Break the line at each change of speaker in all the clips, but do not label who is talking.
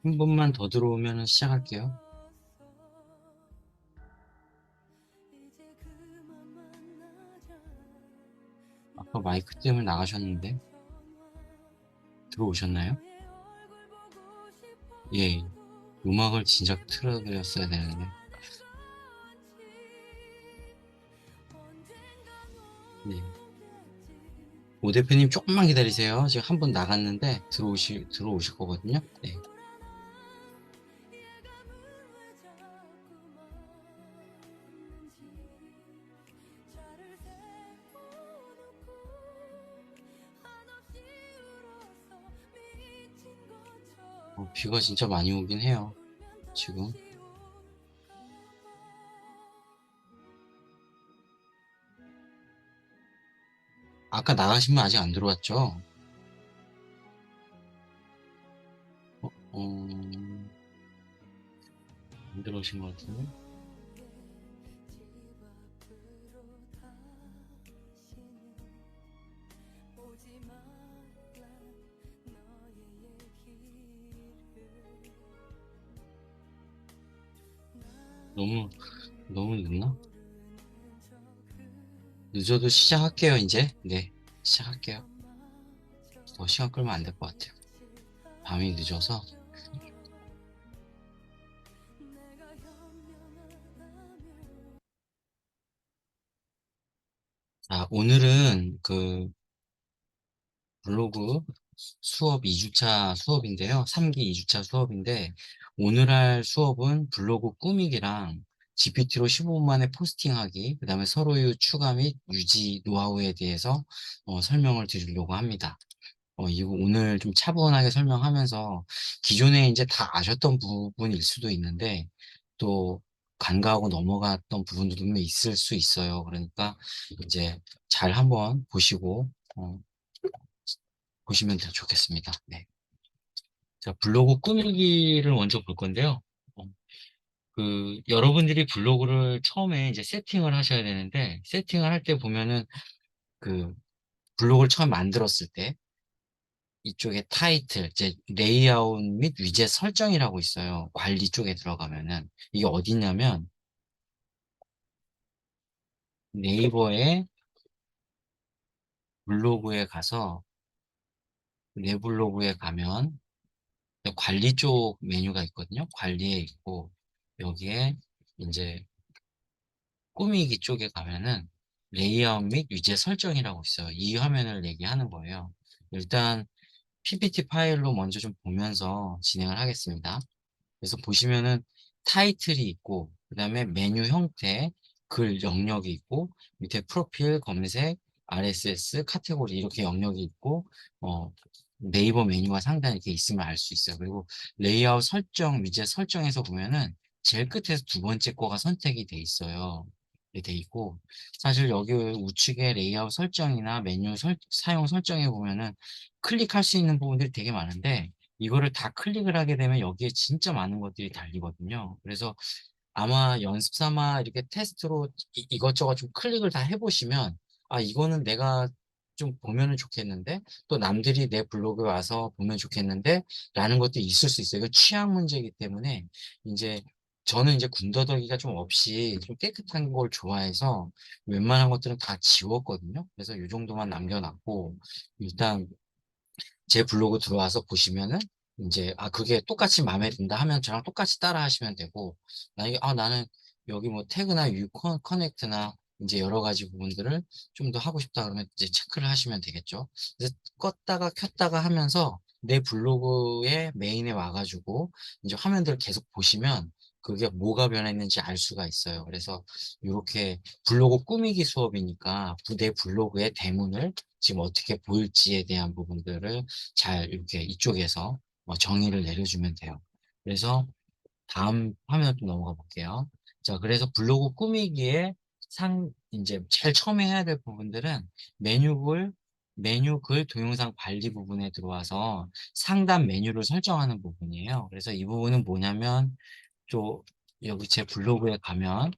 한 번만 더 들어오면 시작할게요. 아까 마이크 때문에 나가셨는데 들어오셨나요? 예, 음악을 진작 틀어드렸어야 되는데. 네. 오 대표님 조금만 기다리세요. 지금 한 번 나갔는데 들어오실 거거든요. 네. 비가 진짜 많이 오긴 해요. 지금. 아까 나가신 분 아직 안 들어왔죠? 안 들어오신 것 같은데? 너무, 너무 늦나? 늦어도 시작할게요, 이제. 네. 시작할게요. 더 시간 끌면 안 될 것 같아요. 밤이 늦어서. 오늘은 그 블로그 수업 2주차 수업인데요. 3기 2주차 수업인데, 오늘 할 수업은 블로그 꾸미기랑 GPT로 15분 만에 포스팅하기, 그 다음에 서로의 추가 및 유지 노하우에 대해서 설명을 드리려고 합니다. 이거 오늘 좀 차분하게 설명하면서 기존에 이제 다 아셨던 부분일 수도 있는데, 또 간과하고 넘어갔던 부분도 분명히 있을 수 있어요. 그러니까 이제 잘 한번 보시면 더 좋겠습니다. 네. 자, 블로그 꾸미기를 먼저 볼 건데요. 어, 여러분들이 블로그를 처음에 이제 세팅을 하셔야 되는데, 세팅을 할 때 보면은 그 블로그를 처음 만들었을 때, 이쪽에 타이틀, 이제 레이아웃 및 위젯 설정이라고 있어요. 관리 쪽에 들어가면은. 이게 어디냐면, 네이버의 블로그에 가서, 내 블로그에 가면, 관리 쪽 메뉴가 있거든요. 관리에 있고, 여기에 이제 꾸미기 쪽에 가면은 레이아웃 및 위젯 설정이라고 있어요. 이 화면을 얘기하는 거예요. 일단 PPT 파일로 먼저 좀 보면서 진행을 하겠습니다. 그래서 보시면은 타이틀이 있고, 그 다음에 메뉴 형태, 글 영역이 있고, 밑에 프로필, 검색, RSS, 카테고리 이렇게 영역이 있고, 어, 네이버 메뉴가 상단에 이렇게 있으면 알 수 있어요. 그리고 레이아웃 설정, 위젯 설정에서 보면은 제일 끝에서 두 번째 거가 선택이 돼 있어요. 이렇게 돼 있고, 사실 여기 우측에 레이아웃 설정이나 메뉴 사용 설정에 보면은 클릭할 수 있는 부분들이 되게 많은데, 이거를 다 클릭을 하게 되면 여기에 진짜 많은 것들이 달리거든요. 그래서 아마 연습 삼아 이렇게 테스트로 이것저것 좀 클릭을 다 해보시면, 이거는 내가 좀 보면은 좋겠는데, 또 남들이 내 블로그에 와서 보면 좋겠는데, 라는 것도 있을 수 있어요. 이거 취향 문제이기 때문에, 이제 저는 이제 군더더기가 좀 없이 좀 깨끗한 걸 좋아해서 웬만한 것들은 다 지웠거든요. 그래서 이 정도만 남겨놨고, 일단 제 블로그 들어와서 보시면은 이제 그게 똑같이 마음에 든다 하면 저랑 똑같이 따라 하시면 되고, 만약에 나는 여기 뭐 태그나 커넥트나 이제 여러 가지 부분들을 좀 더 하고 싶다 그러면 이제 체크를 하시면 되겠죠. 그래서 껐다가 켰다가 하면서 내 블로그의 메인에 와가지고 이제 화면들을 계속 보시면 그게 뭐가 변했는지 알 수가 있어요. 그래서 이렇게 블로그 꾸미기 수업이니까 내 블로그의 대문을 지금 어떻게 보일지에 대한 부분들을 잘 이렇게 이쪽에서 정의를 내려주면 돼요. 그래서 다음 화면으로 좀 넘어가 볼게요. 자, 그래서 블로그 꾸미기에 이제 제일 처음에 해야 될 부분들은 메뉴글, 메뉴글 동영상 관리 부분에 들어와서 상단 메뉴를 설정하는 부분이에요. 그래서 이 부분은 뭐냐면, 또 여기 제 블로그에 가면은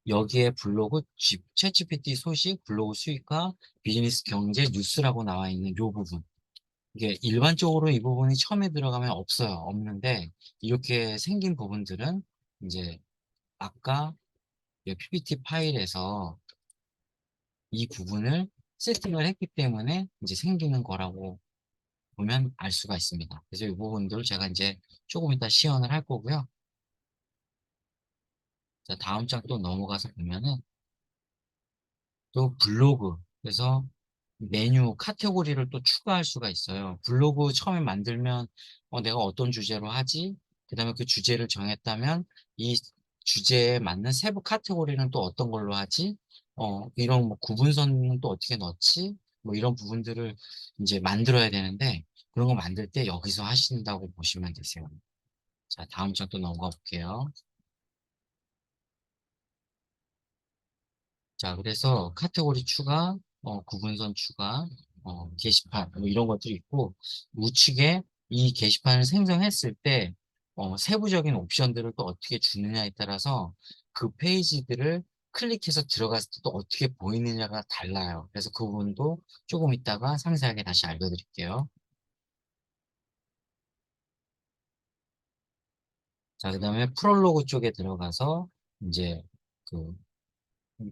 여기에 블로그 챗GPT 소식, 블로그 수익과 비즈니스 경제 뉴스라고 나와 있는 이 부분. 이게 일반적으로 이 부분이 처음에 들어가면 없어요. 없는데 이렇게 생긴 부분들은 이제 아까 이 PPT 파일에서 이 부분을 세팅을 했기 때문에 이제 생기는 거라고 보면 알 수가 있습니다. 그래서 이 부분들을 제가 이제 조금 이따 시연을 할 거고요. 자, 다음 장 또 넘어가서 보면은 또 블로그. 그래서 메뉴 카테고리를 또 추가할 수가 있어요. 블로그 처음에 만들면 내가 어떤 주제로 하지? 그다음에 그 주제를 정했다면 이 주제에 맞는 세부 카테고리는 또 어떤 걸로 하지? 이런 뭐 구분선은 또 어떻게 넣지? 뭐 이런 부분들을 이제 만들어야 되는데 그런 거 만들 때 여기서 하신다고 보시면 되세요. 자, 다음 장 또 넘어가 볼게요. 자, 그래서 카테고리 추가, 구분선 추가, 게시판, 뭐 이런 것들이 있고, 우측에 이 게시판을 생성했을 때, 세부적인 옵션들을 또 어떻게 주느냐에 따라서 그 페이지들을 클릭해서 들어갔을 때 또 어떻게 보이느냐가 달라요. 그래서 그 부분도 조금 이따가 상세하게 다시 알려드릴게요. 자, 그 다음에 프롤로그 쪽에 들어가서, 이제, 그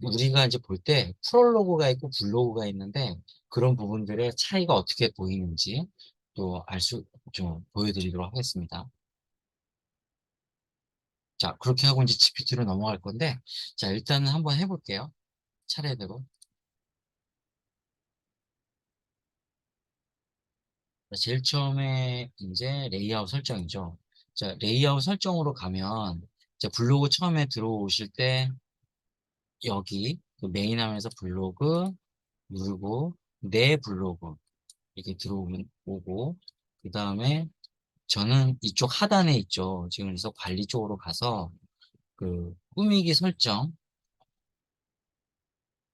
우리가 이제 볼 때 프롤로그가 있고 블로그가 있는데 그런 부분들의 차이가 어떻게 보이는지 또 좀 보여드리도록 하겠습니다. 자, 그렇게 하고 이제 GPT로 넘어갈 건데, 자, 일단은 한번 해볼게요. 차례대로. 자, 제일 처음에 이제 레이아웃 설정이죠. 자, 레이아웃 설정으로 가면, 이제 블로그 처음에 들어오실 때 여기 그 메인 화면에서 블로그 누르고 내 블로그 이렇게 들어오고, 그 다음에 저는 이쪽 하단에 있죠. 지금 그래서 관리 쪽으로 가서 그 꾸미기 설정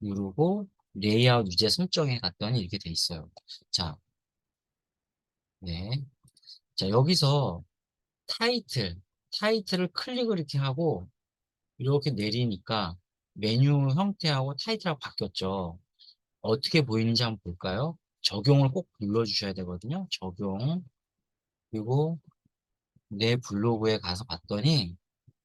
누르고 레이아웃 유제 설정에 갔더니 이렇게 돼 있어요. 자, 네. 자, 여기서 타이틀, 타이틀을 클릭을 이렇게 하고 이렇게 내리니까 메뉴 형태하고 타이틀하고 바뀌었죠. 어떻게 보이는지 한번 볼까요? 적용을 꼭 눌러주셔야 되거든요. 적용. 그리고 내 블로그에 가서 봤더니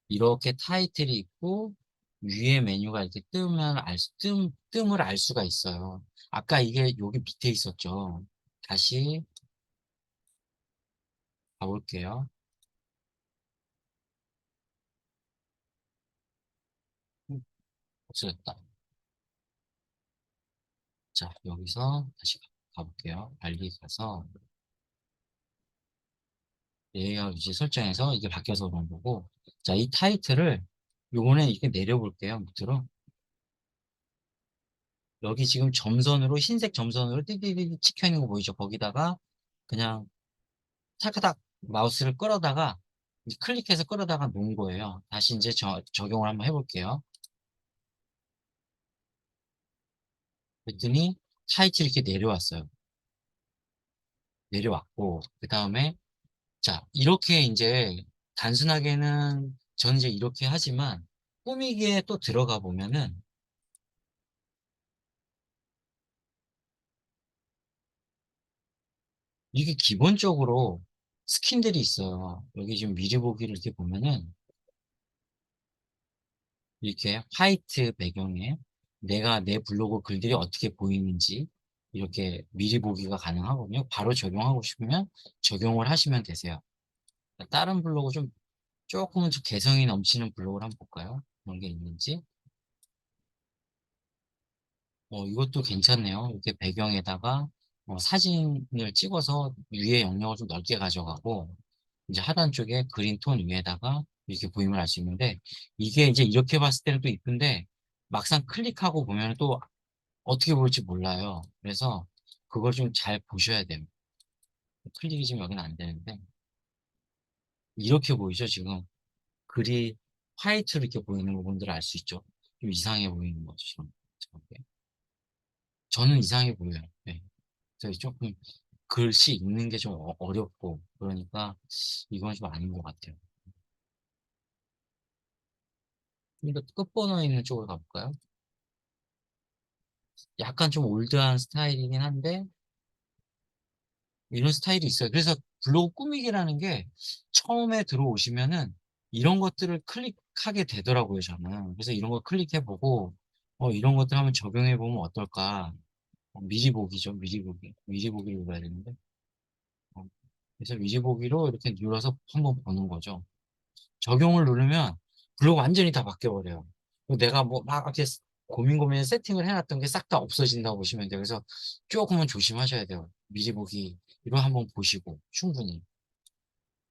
이렇게 타이틀이 있고 위에 메뉴가 이렇게 뜸을 알 수가 있어요. 아까 이게 여기 밑에 있었죠. 다시 가볼게요. 없어졌다. 자, 여기서 다시 가볼게요. 관리 가서 레이아웃 유지 설정에서 이게 바뀌어서 그런 거고. 자, 이 타이틀을 요번에 이렇게 내려볼게요. 밑으로. 여기 지금 점선으로 흰색 점선으로 띠띠띠 찍혀 있는 거 보이죠? 거기다가 그냥 타카닥 마우스를 끌어다가 이제 클릭해서 끌어다가 놓은 거예요. 다시 이제 적용을 한번 해볼게요. 그랬더니 타이틀이 이렇게 내려왔어요. 내려왔고 그 다음에 자 이렇게 이제 단순하게는 저는 이제 이렇게 하지만 꾸미기에 또 들어가 보면은 이게 기본적으로 스킨들이 있어요. 여기 지금 미리 보기를 이렇게 보면은 이렇게 화이트 배경에 내가 내 블로그 글들이 어떻게 보이는지 이렇게 미리 보기가 가능하거든요. 바로 적용하고 싶으면 적용을 하시면 되세요. 다른 블로그 조금은 좀 개성이 넘치는 블로그를 한번 볼까요? 그런 게 있는지. 이것도 괜찮네요. 이렇게 배경에다가 사진을 찍어서 위에 영역을 좀 넓게 가져가고 이제 하단 쪽에 그린 톤 위에다가 이렇게 보임을 할 수 있는데 이게 이제 이렇게 봤을 때는 또 이쁜데 막상 클릭하고 보면 또 어떻게 볼지 몰라요. 그래서 그걸 좀 잘 보셔야 돼요. 클릭이 지금 여기는 안 되는데 이렇게 보이죠? 지금 글이 화이트로 이렇게 보이는 부분들을 알 수 있죠? 좀 이상해 보이는 거죠. 지금. 저는 이상해 보여요. 네. 그래서 조금 글씨 읽는 게 좀 어렵고 그러니까 이건 좀 아닌 것 같아요. 좀 더 끝번호에 있는 쪽으로 가볼까요? 약간 좀 올드한 스타일이긴 한데 이런 스타일이 있어요. 그래서 블로그 꾸미기라는 게 처음에 들어오시면은 이런 것들을 클릭하게 되더라고요, 저는. 그래서 이런 거 클릭해 보고 '이런 것들 한번 적용해 보면 어떨까?' 미리 보기죠, 미리 보기. 미리 보기를 눌러야 되는데 어 그래서 미리 보기로 이렇게 눌러서 한번 보는 거죠. 적용을 누르면 블로그 완전히 다 바뀌어 버려요. 내가 뭐 막 이렇게 고민 세팅을 해 놨던 게 싹 다 없어진다고 보시면 돼요. 그래서 쪼금은 조심하셔야 돼요. 미리 보기로 한번 보시고 충분히.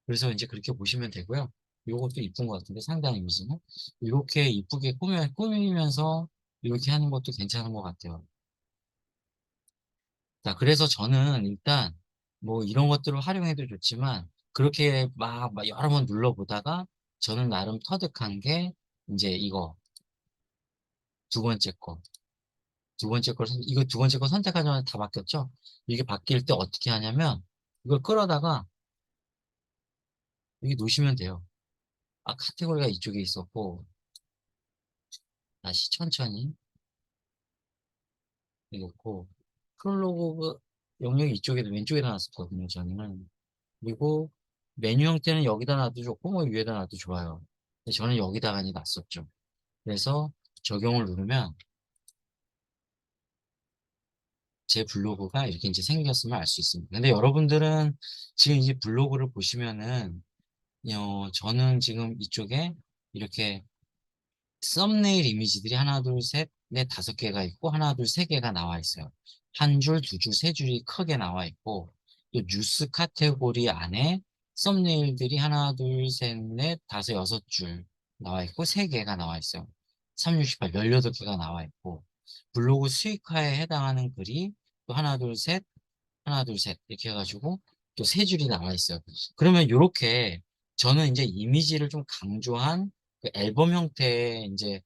그래서 인제 그렇게 보시면 되고요. 요것도 이쁜 것 같은데 상단 이미지는. 요렇게 이쁘게 꾸미면서 요렇게 하는 것도 괜찮은 것 같아요. 자 그래서 저는 일단 뭐 이런 것들을 활용해도 좋지만 그렇게 막 여러 번 눌러 보다가 저는 나름 터득한 게 인제 이거 두 번째 거. 두 번째 걸 선 이거 두 번째 거 선택하자마자 다 바뀌었죠? 이게 바뀔 때 어떻게 하냐면 이걸 끌어다가 여기 놓으시면 돼요. 카테고리가 이쪽에 있었고 다시 천천히 놓고 프롤로그 영역이 이쪽에다 왼쪽에다 놨었거든요 저는. 그리고 메뉴 형태는 여기다 놔도 좋고 뭐 위에다 놔도 좋아요. 근데 저는 여기다가 이제 놨었죠. 그래서 적용을 누르면 제 블로그가 이렇게 인제 생겼음을 알 수 있습니다. 근데 여러분들은 지금 이 블로그를 보시면은 저는 지금 이쪽에 이렇게 썸네일 이미지들이 하나 둘 셋 넷 다섯 개가 있고 하나 둘 세 개가 나와 있어요. 한 줄, 두 줄, 세 줄이 크게 나와 있고 또 뉴스 카테고리 안에 썸네일들이 하나 둘 셋 넷 다섯 여섯 줄 나와 있고 세 개가 나와 있어요. 3, 6, 18 18 개가 나와 있고 블로그 수익화에 해당하는 글이 또 하나 둘 셋, 하나 둘 셋 이렇게 해 가지고 또 세 줄이 나와 있어요. 그러면 요렇게 저는 인제 이미지를 좀 강조한 그 앨범 형태의 인제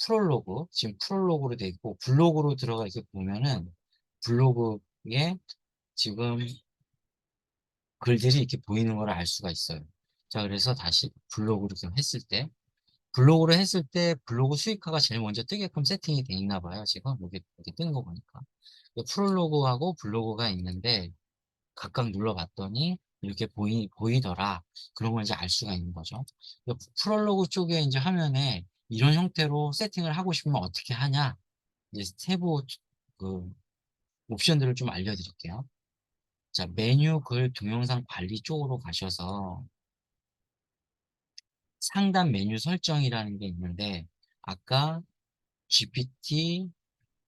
프롤로그 지금 프롤로그로 돼 있고 블로그로 들어가 이렇게 보면은 블로그에 지금 글들이 이렇게 보이는 걸 알 수가 있어요. 자 그래서 다시 블로그로 좀 했을 때 블로그로 했을 때 블로그 수익화가 제일 먼저 뜨게끔 세팅이 돼 있나 봐요 지금 여기 뜨는 거 보니까. 그 프롤로그하고 블로그가 있는데 각각 눌러 봤더니 이렇게 보이더라. 그런 걸 이제 알 수가 있는 거죠. 그 프롤로그 쪽에 인제 화면에 이런 형태로 세팅을 하고 싶으면 어떻게 하냐 이제 세부 그 옵션들을 좀 알려 드릴게요. 자 메뉴 글 동영상 관리 쪽으로 가셔서 상단 메뉴 설정이라는 게 있는데 아까 GPT,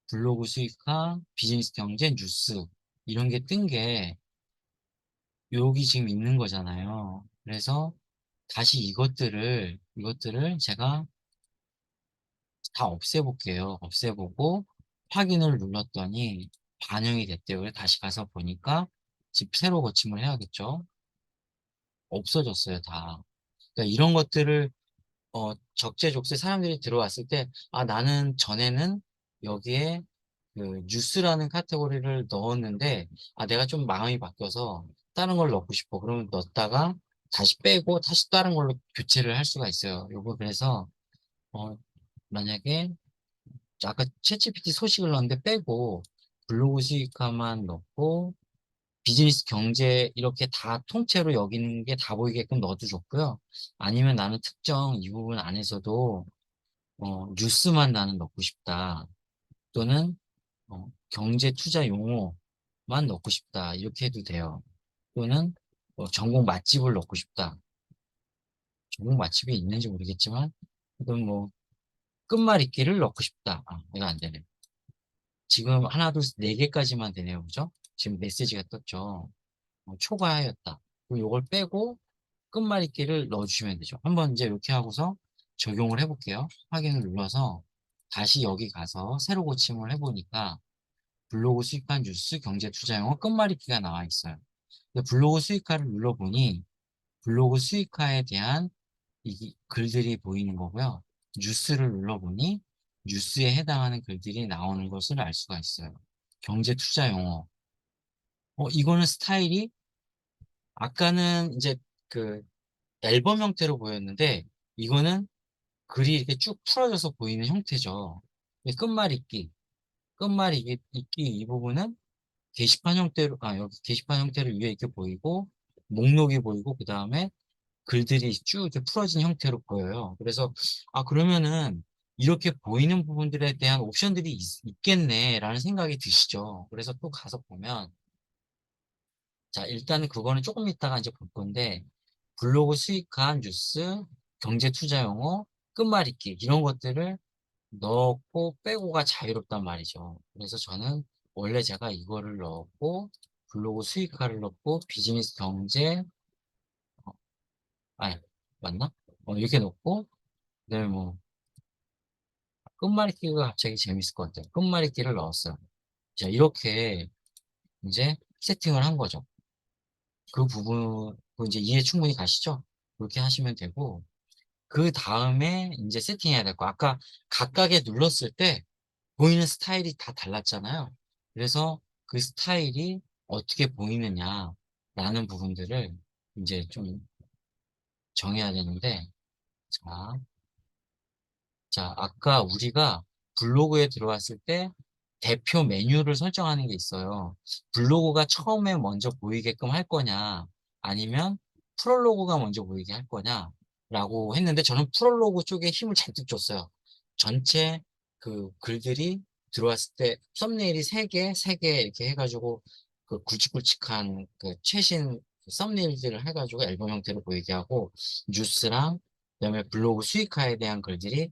블로그 수익화, 비즈니스 경제, 뉴스 이런 게 뜬 게 여기 지금 있는 거잖아요. 그래서 다시 이것들을 제가 다 없애 볼게요. 없애 보고 확인을 눌렀더니 반영이 됐대요. 그래서 다시 가서 보니까 집 새로 고침을 해야겠죠. 없어졌어요 다. 그러니까 이런 것들을 적재적소에 사람들이 들어왔을 때 '아 나는 전에는 여기에 그 뉴스라는 카테고리를 넣었는데 내가 좀 마음이 바뀌어서 다른 걸 넣고 싶어.' 그러면 넣었다가 다시 빼고 다시 다른 걸로 교체를 할 수가 있어요. 요거 그래서 어 만약에 아까 챗GPT 소식을 넣었는데 빼고 블로그 수익화만 넣고 비즈니스 경제 이렇게 다 통째로 여기는 게 다 보이게끔 넣어도 좋고요. 아니면 '나는 특정 이 부분 안에서도 뉴스만 나는 넣고 싶다.' 또는 '경제 투자 용어만 넣고 싶다.' 이렇게 해도 돼요. 또는 '전국 맛집을 넣고 싶다.' 전국 맛집이 있는지 모르겠지만 혹은 뭐 '끝말잇기를 넣고 싶다.' 이거 안 되네요. 지금 하나 둘 셋 네 개까지만 되네요. 그죠? 지금 메시지가 떴죠. 초과하였다. 그럼 요걸 빼고 끝말잇기를 넣어 주시면 되죠. 한번 인제 요렇게 하고서 적용을 해 볼게요. 확인을 눌러서 다시 여기 가서 새로 고침을 해 보니까 블로그 수익화 뉴스 경제 투자 용어 끝말잇기가 나와 있어요. 근데 블로그 수익화를 눌러 보니 블로그 수익화에 대한 이 글들이 보이는 거고요. 뉴스를 눌러 보니 뉴스에 해당하는 글들이 나오는 것을 알 수가 있어요. 경제 투자 용어. 이거는 스타일이 아까는 인제 그 앨범 형태로 보였는데 이거는 글이 이렇게 쭉 풀어져서 보이는 형태죠. 끝말잇기, 끝말잇기 이 부분은 게시판 형태로, 여기 게시판 형태로 위에 이렇게 보이고, 목록이 보이고, 그 다음에 글들이 쭉 이렇게 풀어진 형태로 보여요. 그래서, 그러면은, 이렇게 보이는 부분들에 대한 옵션들이 있겠네라는 생각이 드시죠. 그래서 또 가서 보면, 자, 일단은 그거는 조금 이따가 이제 볼 건데, 블로그 수익화, 뉴스, 경제 투자 용어, 끝말잇기, 이런 것들을 넣고 빼고가 자유롭단 말이죠. 그래서 저는 원래 제가 이거를 넣었고, 블로그 수익화를 넣고, 비즈니스 경제, 어, 아니, 맞나? 이렇게 넣고, 그다음에 뭐, 끝말잇기가 갑자기 재밌을 것 같아요. 끝말잇기를 넣었어요. 자, 이렇게 이제 세팅을 한 거죠. 그 부분, 그 이제 이해 충분히 가시죠? 그렇게 하시면 되고, 그 다음에 이제 세팅해야 될 거. 아까 각각에 눌렀을 때 보이는 스타일이 다 달랐잖아요. 그래서 그 스타일이 어떻게 보이느냐라는 부분들을 이제 좀 정해야 되는데, 자, 아까 우리가 블로그에 들어왔을 때 대표 메뉴를 설정하는 게 있어요. 블로그가 처음에 먼저 보이게끔 할 거냐, 아니면 프롤로그가 먼저 보이게 할 거냐라고 했는데 저는 프롤로그 쪽에 힘을 잔뜩 줬어요. 전체 그 글들이 들어왔을 때 썸네일이 3개, 3개 이렇게 해가지고 그 굵직굵직한 그 최신 썸네일들을 해가지고 앨범 형태로 보이게 하고 뉴스랑 그다음에 블로그 수익화에 대한 글들이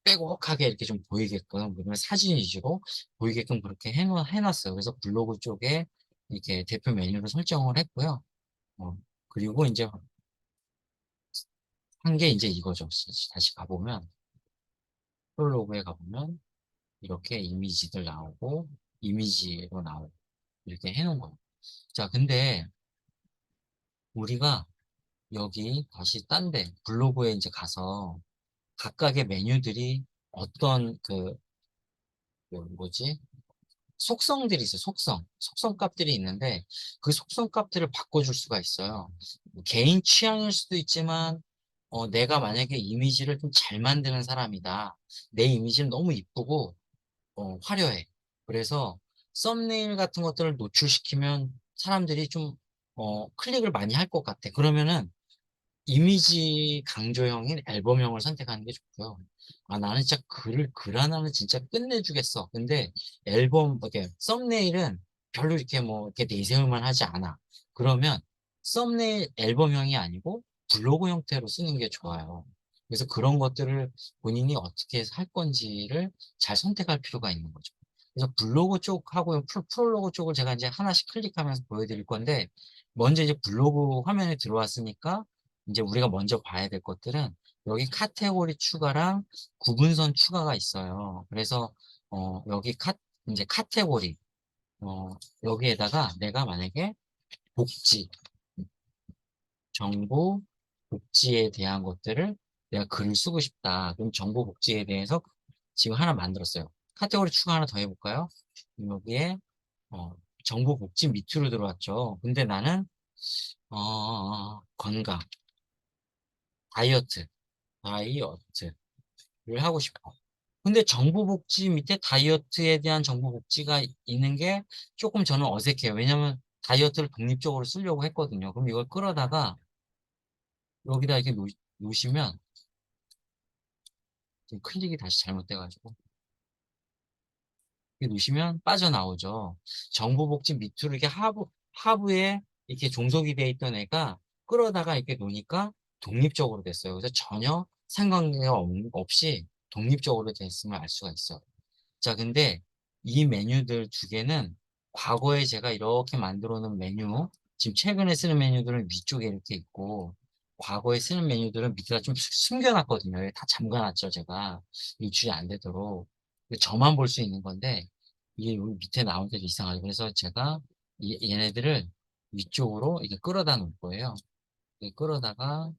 빼곡하게 이렇게 좀 보이게끔, 그러면 사진 위주로 보이게끔 그렇게 해놨어요. 그래서 블로그 쪽에 이렇게 대표 메뉴를 설정을 했고요. 어, 그리고 이제 한 게 이제 이거죠. 다시 가보면, 프롤로그에 가보면, 이렇게 이미지들 나오고, 이미지로 나오고, 이렇게 해놓은 거예요. 자, 근데 우리가 여기 다시 딴 데, 블로그에 이제 가서 각각의 메뉴들이 어떤 뭐지? 속성들이 있어요. 속성 값들이 있는데 그 속성 값들을 바꿔줄 수가 있어요. 뭐 개인 취향일 수도 있지만 내가 만약에 이미지를 좀 잘 만드는 사람이다. 내 이미지는 너무 이쁘고 화려해. 그래서 썸네일 같은 것들을 노출시키면 사람들이 좀 클릭을 많이 할 것 같아. 그러면은 이미지 강조형인 앨범형을 선택하는 게 좋고요. 나는 진짜 글 하나는 진짜 끝내주겠어. 근데 이렇게 썸네일은 별로 이렇게 뭐, 이렇게 내세울만 하지 않아. 그러면 썸네일 앨범형이 아니고 블로그 형태로 쓰는 게 좋아요. 그래서 그런 것들을 본인이 어떻게 할 건지를 잘 선택할 필요가 있는 거죠. 그래서 블로그 쪽하고 프롤로그 쪽을 제가 이제 하나씩 클릭하면서 보여드릴 건데, 먼저 이제 블로그 화면에 들어왔으니까 이제 우리가 먼저 봐야 될 것들은 여기 카테고리 추가랑 구분선 추가가 있어요. 그래서 여기 이제 카테고리 여기에다가 내가 만약에 복지, 정보, 복지에 대한 것들을 내가 글을 쓰고 싶다. 그럼 정보 복지에 대해서 지금 하나 만들었어요. 카테고리 추가 하나 더 해볼까요? 여기에 어, 정보 복지 밑으로 들어왔죠. 근데 나는 건강, 다이어트, 다이어트를 하고 싶어. 근데 정보복지 밑에 다이어트에 대한 정보복지가 있는 게 조금 저는 어색해요. 왜냐면 다이어트를 독립적으로 쓰려고 했거든요. 그럼 이걸 끌어다가 여기다 이렇게 놓으시면 지금 클릭이 다시 잘못돼가지고 이렇게 놓으시면 빠져나오죠. 정보복지 밑으로 이렇게 하부에 이렇게 종속이 돼 있던 애가 끌어다가 이렇게 놓으니까 독립적으로 됐어요. 그래서 전혀 상관관계가 없이 독립적으로 됐음을 알 수가 있어요. 자, 근데 이 메뉴들 2개는 과거에 제가 이렇게 만들어 놓은 메뉴, 지금 최근에 쓰는 메뉴들은 위쪽에 이렇게 있고, 과거에 쓰는 메뉴들은 밑에다 좀 숨겨놨거든요. 여기 다 잠가놨죠, 제가. 유출이 안 되도록. 저만 볼 수 있는 건데, 이게 여기 밑에 나온 게도 이상하죠. 그래서 제가 얘네들을 위쪽으로 이렇게 끌어다 놓을 거예요. 이렇게 끌어다가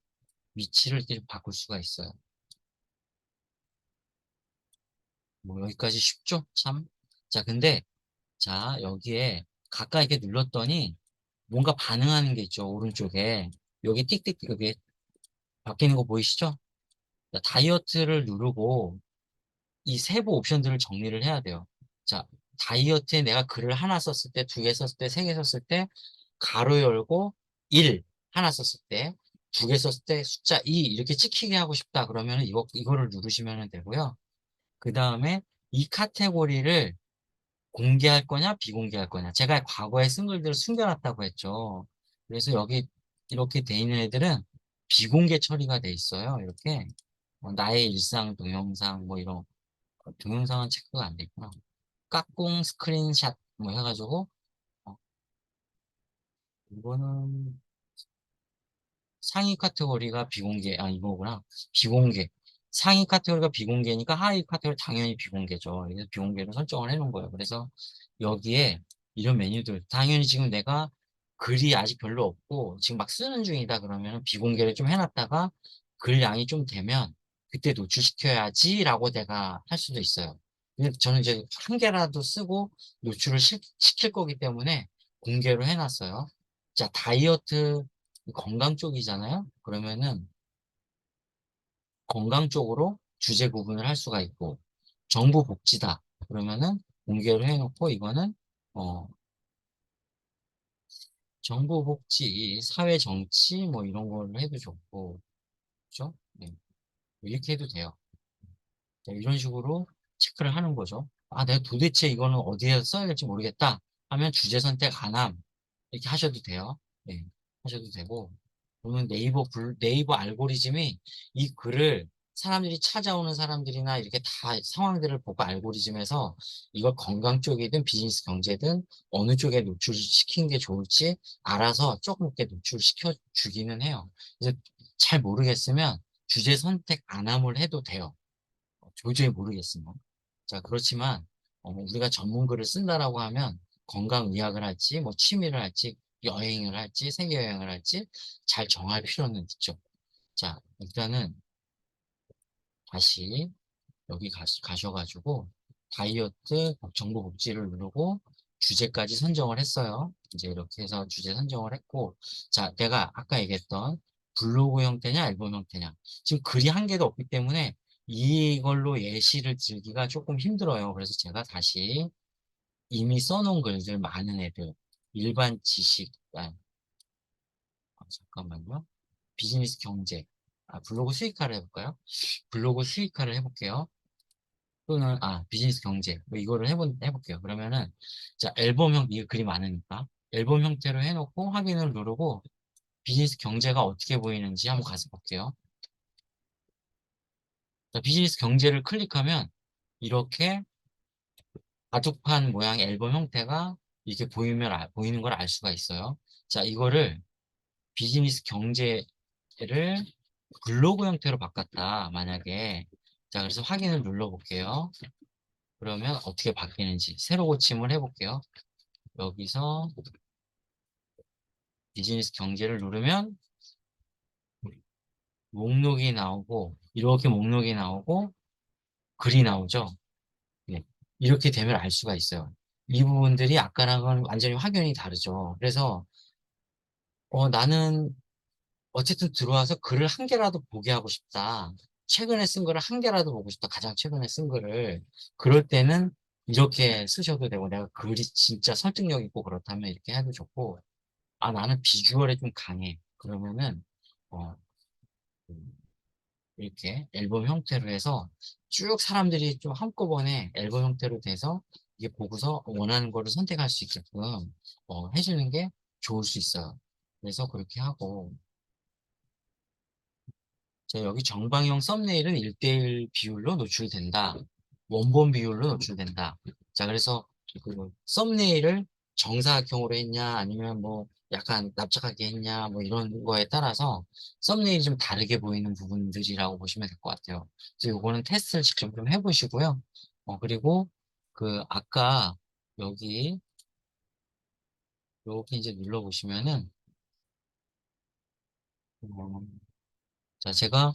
위치를 이렇게 바꿀 수가 있어요. 뭐 여기까지 쉽죠? 참. 자, 근데 자, 여기에 가까이 이렇게 눌렀더니 뭔가 반응하는 게 있죠. 오른쪽에. 여기 띡띡 여기 바뀌는 거 보이시죠? 다이어트를 누르고 이 세부 옵션들을 정리를 해야 돼요. 자, 다이어트에 내가 글을 하나 썼을 때, 두 개 썼을 때, 세 개 썼을 때, 가로 열고 1 하나 썼을 때, 두 개 썼을 때 숫자 2 이렇게 찍히게 하고 싶다 그러면은 이거를 누르시면 되고요. 그 다음에 이 카테고리를 공개할 거냐, 비공개할 거냐. 제가 과거에 쓴 글들을 숨겨놨다고 했죠. 그래서 여기 이렇게 돼 있는 애들은 비공개 처리가 돼 있어요. 이렇게 나의 일상 동영상 뭐 이런 동영상은 체크가 안 돼 있구나. 까꿍 스크린샷 뭐 해가지고 어, 이거는 상위 카테고리가 비공개, 아, 이거구나. 비공개. 상위 카테고리가 비공개니까 하위 카테고리 당연히 비공개죠. 그래서 비공개로 설정을 해놓은 거예요. 그래서 여기에 이런 메뉴들, 당연히 지금 내가 글이 아직 별로 없고, 지금 막 쓰는 중이다 그러면 비공개를 좀 해놨다가 글 양이 좀 되면 그때 노출시켜야지라고 내가 할 수도 있어요. 근데 저는 이제 한 개라도 쓰고 노출을 시킬 거기 때문에 공개로 해놨어요. 자, 다이어트 건강 쪽이잖아요. 그러면은 건강 쪽으로 주제 구분을 할 수가 있고 정부 복지다. 그러면은 공개를 해놓고 이거는 어 정부 복지, 사회 정치 뭐 이런 걸로 해도 좋고 그죠? 네. 이렇게 해도 돼요. 자, 이런 식으로 체크를 하는 거죠. 아, 내가 도대체 이거는 어디에 써야 될지 모르겠다 하면 주제 선택 안 함. 이렇게 하셔도 돼요. 네, 하셔도 되고. 그러면 네이버 알고리즘이 이 글을 사람들이 찾아오는 사람들이나 이렇게 다 상황들을 보고 알고리즘에서 이걸 건강 쪽이든 비즈니스 경제든 어느 쪽에 노출시키는 게 좋을지 알아서 조금 이렇게 노출시켜 주기는 해요. 그래서 잘 모르겠으면 주제 선택 안 함을 해도 돼요. 도저히 모르겠으면. 자, 그렇지만 우리가 전문글을 쓴다라고 하면 건강의학을 할지, 뭐 취미를 할지, 여행을 할지, 세계여행을 할지 잘 정할 필요는 있죠. 자, 일단은 다시 여기 가셔가지고 다이어트 정보 복지를 누르고 주제까지 선정을 했어요. 이제 이렇게 해서 주제 선정을 했고, 자, 내가 아까 얘기했던 블로그 형태냐, 앨범 형태냐. 지금 글이 한 개도 없기 때문에 이걸로 예시를 들기가 조금 힘들어요. 그래서 제가 다시 이미 써놓은 글들 많은 애들, 일반 지식, 잠깐만요. 비즈니스 경제, 블로그 수익화를 해볼까요? 블로그 수익화를 해볼게요. 또는 비즈니스 경제 뭐 이거를 해볼게요. 그러면은 자 앨범형 이거 글이 많으니까 앨범 형태로 해놓고 확인을 누르고 비즈니스 경제가 어떻게 보이는지 한번 가서 볼게요. 자, 비즈니스 경제를 클릭하면 이렇게 바둑판 모양의 앨범 형태가 이렇게 보이는 걸 알 수가 있어요. 자, 이거를 비즈니스 경제를 블로그 형태로 바꿨다 만약에 자 그래서 확인을 눌러볼게요. 그러면 어떻게 바뀌는지 새로 고침을 해볼게요. 여기서 비즈니스 경제를 누르면 목록이 나오고 이렇게 목록이 나오고 글이 나오죠. 네. 이렇게 되면 알 수가 있어요. 이 부분들이 아까랑은 완전히 확연히 다르죠. 그래서 나는 어쨌든 들어와서 글을 한 개라도 보게 하고 싶다. 최근에 쓴 글을 한 개라도 보고 싶다. 가장 최근에 쓴 글을. 그럴 때는 이렇게 쓰셔도 되고 내가 글이 진짜 설득력 있고 그렇다면 이렇게 해도 좋고 나는 비주얼에 좀 강해. 그러면은 어, 음, 이렇게 앨범 형태로 해서 쭉 사람들이 좀 한꺼번에 앨범 형태로 돼서 이게 보고서 원하는 거를 선택할 수 있게끔 해주는 게 좋을 수 있어요. 그래서 그렇게 하고 자, 여기 정방형 썸네일은 1대1 비율로 노출된다. 원본 비율로 노출된다. 자, 그래서 그 썸네일을 정사각형으로 했냐, 아니면 뭐 약간 납작하게 했냐, 뭐 이런 거에 따라서 썸네일이 좀 다르게 보이는 부분들이라고 보시면 될 것 같아요. 그래서 요거는 테스트를 직접 좀 해보시고요. 그리고 아까 여기, 이렇게 이제 눌러보시면은, 어, 자, 제가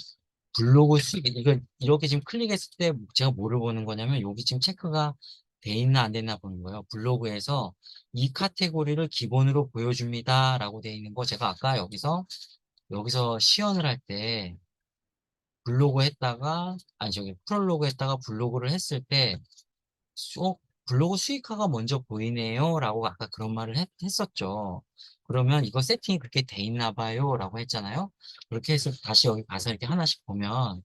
블로그 수익, 이거 이렇게 지금 클릭했을 때 제가 뭐를 보는 거냐면 여기 지금 체크가 돼 있나 안 됐나 보는 거예요. 블로그에서 이 카테고리를 기본으로 보여줍니다. 라고 돼 있는 거 제가 아까 여기서 시연을 할 때 블로그 했다가, 아니 저기 프롤로그 했다가 블로그를 했을 때 쏙 블로그 수익화가 먼저 보이네요라고 아까 그런 말을 했었죠. 그러면 "이거 세팅이 그렇게 돼 있나 봐요."라고 했잖아요. 그렇게 해서 다시 여기 가서 이렇게 하나씩 보면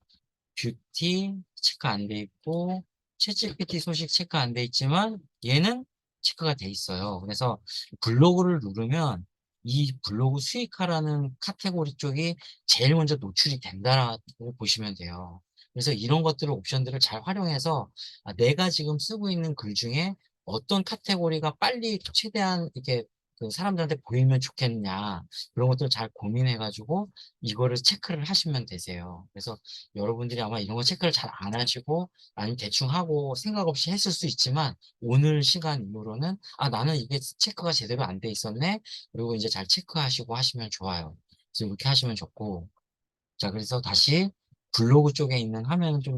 뷰티 체크 안 돼 있고 챗GPT 소식 체크 안 돼 있지만 얘는 체크가 돼 있어요. 그래서 블로그를 누르면 이 블로그 수익화라는 카테고리 쪽이 제일 먼저 노출이 된다라고 보시면 돼요. 그래서 이런 것들을 옵션들을 잘 활용해서 내가 지금 쓰고 있는 글 중에 어떤 카테고리가 빨리 최대한 이렇게 그 사람들한테 보이면 좋겠냐 그런 것들을 잘 고민해 가지고 이거를 체크를 하시면 되세요. 그래서 여러분들이 아마 이런 거 체크를 잘 안 하시고 아니면 대충 하고 생각 없이 했을 수 있지만 오늘 시간 이후로는 '아 나는 이게 체크가 제대로 안 돼 있었네.' 그리고 인제 잘 체크하시고 하시면 좋아요. 그래서 이렇게 하시면 좋고 자 그래서 다시 블로그 쪽에 있는 화면을 좀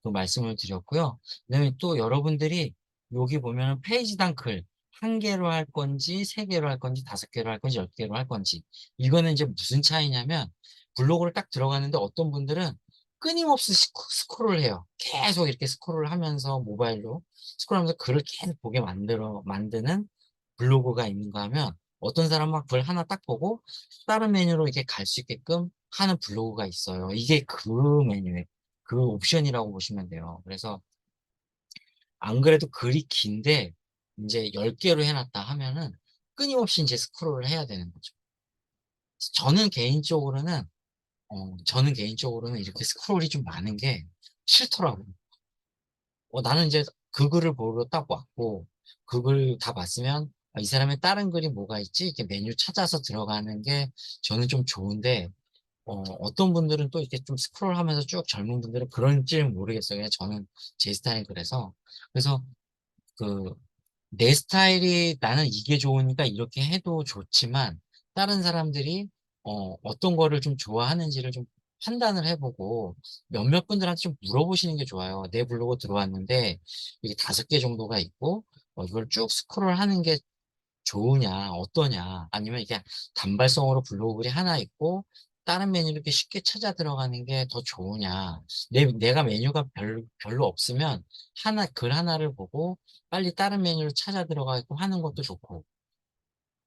그 말씀을 드렸고요. 그다음에 또 여러분들이 여기 보면은 페이지당 글 1 개로 할 건지 3 개로 할 건지 5 개로 할 건지 10 개로 할 건지 이거는 인제 무슨 차이냐면 블로그를 딱 들어갔는데 어떤 분들은 끊임없이 스크롤을 해요. 계속 이렇게 스크롤을 하면서 모바일로 스크롤하면서 글을 계속 보게 만드는 블로그가 있는가 하면 어떤 사람은 막 글 하나 딱 보고 다른 메뉴로 이렇게 갈 수 있게끔 하는 블로그가 있어요. 이게 그 메뉴에 그 옵션이라고 보시면 돼요. 그래서 안 그래도 글이 긴데 인제 10 개로 해 놨다 하면은 끊임없이 인제 스크롤을 해야 되는 거죠. 저는 개인적으로는 이렇게 스크롤이 좀 많은 게 싫더라고요. 나는 인제 그 글을 보러 딱 왔고 그 글 다 봤으면 '아 이 사람의 다른 글이 뭐가 있지?' 이렇게 메뉴 찾아서 들어가는 게 저는 좀 좋은데 어떤 분들은 또 이렇게 좀 스크롤하면서 쭉 젊은 분들은 그런지는 모르겠어요. 그냥 저는 제 스타일이 그래서. 그래서 그 내 스타일이 나는 이게 좋으니까 이렇게 해도 좋지만 다른 사람들이 어떤 거를 좀 좋아하는지를 좀 판단을 해 보고 몇몇 분들한테 좀 물어보시는 게 좋아요. "내 블로그 들어왔는데 이게 5개 정도가 있고 이걸 쭉 스크롤하는 게 좋으냐, 어떠냐, 아니면 이게 단발성으로 블로그 글이 하나 있고 다른 메뉴를 이렇게 쉽게 찾아 들어가는 게 더 좋으냐. 내가 메뉴가 별로 없으면 글 하나를 보고 빨리 다른 메뉴를 찾아 들어가게끔 하는 것도 좋고.